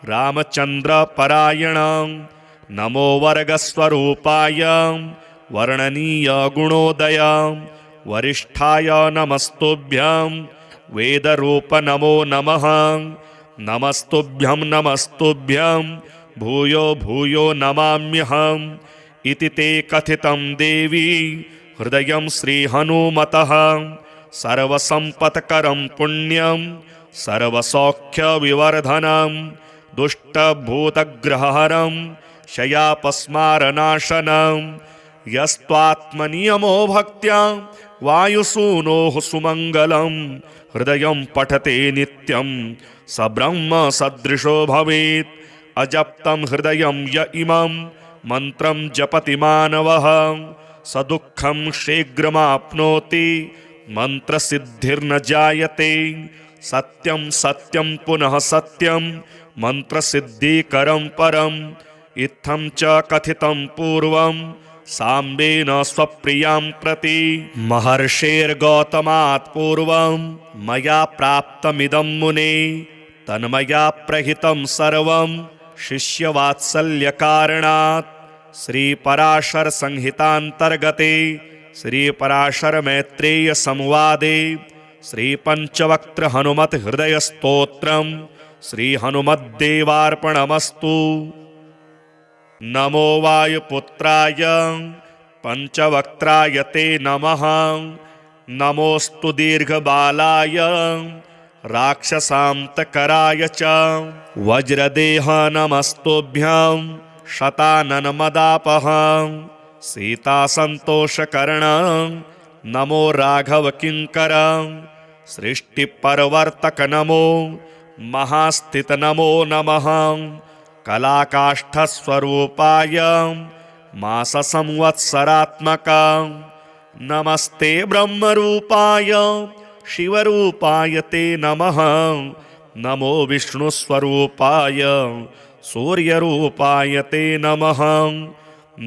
रामचंद्र परायण नमो वर्गस्वरूपाय वर्णनीय गुणोदय वरिष्ठाय नमस्तुभ्यं वेदरूप नमो नमः नमस्तुभ्यं नमस्तुभ्यं भूयो भूयो नमाम्यहम् इति ते कथितं देवी हृदयं श्रीहनुमतः सर्वसम्पत्करं पुण्यं सर्वसौख्यविवर्धनं दुष्टभूतग्रहहरं शयापस्मारनाशनं यस्त्वात्मनियमो भक्त्या वायुसूनोः सुमङ्गलं हृदयं पठते नित्यं स ब्रह्म सदृशो भवेत् अजप्तं हृदयं य इमं मन्त्रं जपति मानवः स दुःखं शीघ्रमाप्नोति मन्त्रसिद्धिर्न जायते सत्यं सत्यं पुनः सत्यं मन्त्रसिद्धिकरं परम् इत्थं च कथितं पूर्वं साम्बेन स्वप्रियां प्रति महर्षेर्गौतमात् पूर्वं मया प्राप्तमिदं मुने तन्मया प्रहितं सर्वं शिष्यवात्सल्यकारणात् श्रीपराशर संहितान्तर्गते श्रीपराशर मैत्रेय संवादे श्रीपञ्चवक्त्र हनुमत हृदय स्तोत्रम् श्रीहनुमद्देवार्पणमस्तु। नमो वायुपुत्राय पञ्चवक्त्राय ते नमः। नमोस्तु दीर्घबालाय राक्षसान्तकराय च वज्रदेह नमस्तुभ्यं शताननमदापः सीतासन्तोषकरण नमो राघवकिङ्कर सृष्टिपरवर्तक नमो महास्थित नमो नमः कलाकाष्ठस्वरूपाय माससंवत्सरात्मक नमस्ते ब्रह्मरूपाय शिवरूपाय ते नमः नमो विष्णुस्वरूपाय सूर्यरूपाय ते नमः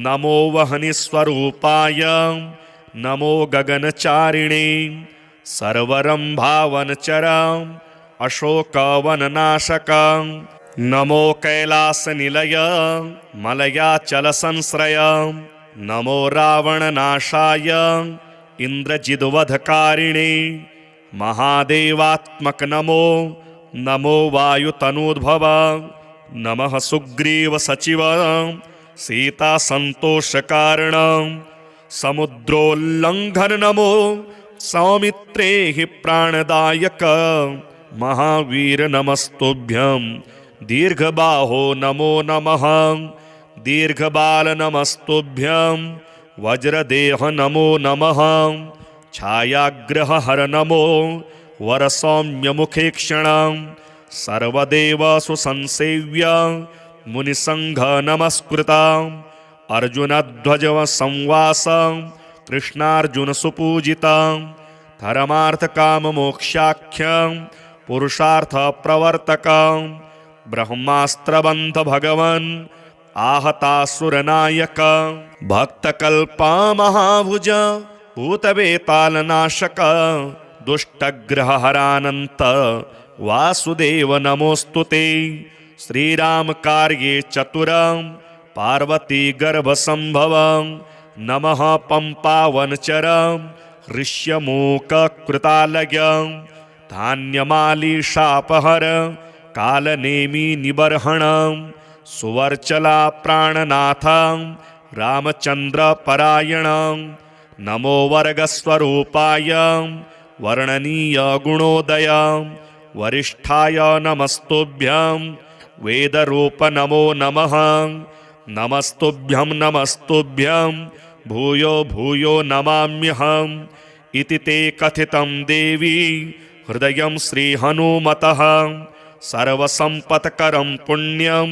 नमो वह्निस्वरूपाय नमो गगनचारिणे सर्वरम्भावनचर अशोकवननाशक नमो कैलासनिलय मलयाचलसंश्रय नमो रावणनाशाय इन्द्रजिद्वधकारिणे महादेवात्मक नमो नमो वायुतनूद्भव नमः सुग्रीवसचिव सीतासन्तोषकारणं समुद्रोल्लङ्घन नमो सौमित्रे हि प्राणदायक महावीर नमस्तुभ्यं दीर्घबाहो नमो नमः दीर्घबाल नमस्तुभ्यं वज्रदेह नमो नमः छायाग्रहहर नमो वरसौम्यमुखे क्षणं सर्वदेव सुसंसेव्य मुनिसंघ नमस्कृता अर्जुनध्वज संवास कृष्णार्जुन सुपूजिता धर्मार्थकाममोक्षाख्यं पुरुषार्थ प्रवर्तकं ब्रह्मास्त्रबन्ध भगवन् आहतासुरनायक भक्तकल्पा महाभुज भूतवेतालनाशक दुष्टग्रहहरानन्त वासुदेव नमोऽस्तुते श्रीराम कार्ये चतुरं पार्वती गर्भसंभवं नमः पंपावनचरं ऋष्यमूककृतालयं धान्यमालीशापहर कालनेमि निबर्हणं सुवर्चला प्राणनाथं रामचन्द्रपरायणं नमो वर्गस्वरूपाय वर्णनीय गुणोदय वरिष्ठाय नमस्तुभ्यं वेदरूप नमो नमः नमस्तुभ्यं भूयो भूयो नमाम्यहम् इति ते कथितं देवी हृदयं श्रीहनुमतः सर्वसम्पत्करं पुण्यं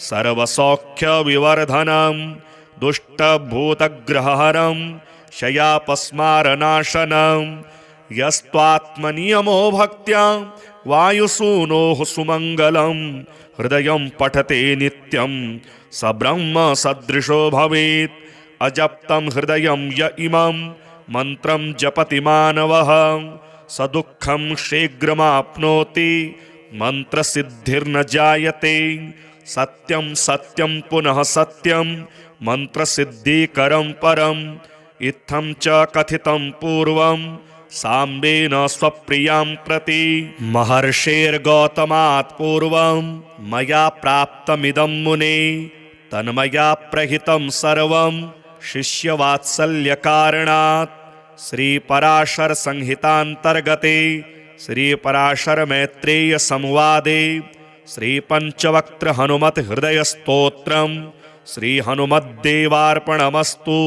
सर्वसौख्यविवर्धनं दुष्टभूतग्रहहरं शयापस्मारनाशनं यस्त्वात्मनियमो भक्त्या वायुसूनोः सुमङ्गलं हृदयं पठते नित्यं स ब्रह्म सदृशो भवेत् अजप्तं हृदयं य इमं मन्त्रं जपति मानवः स दुःखं शीघ्रमाप्नोति मन्त्रसिद्धिर्न जायते सत्यं सत्यं पुनः सत्यं मन्त्रसिद्धिकरं परम् इत्थं च कथितं पूर्वं साम्बेन स्वप्रियां प्रति महर्षेर्गौतमात् पूर्वं मया प्राप्तमिदं मुने तन्मया प्रहितं सर्वं शिष्यवात्सल्यकारणात् श्रीपराशरसंहितान्तर्गते श्रीपराशरमैत्रेयसंवादे श्रीपञ्चवक्त्रहनुमत्हृदयस्तोत्रं श्रीहनुमद्देवार्पणमस्तु।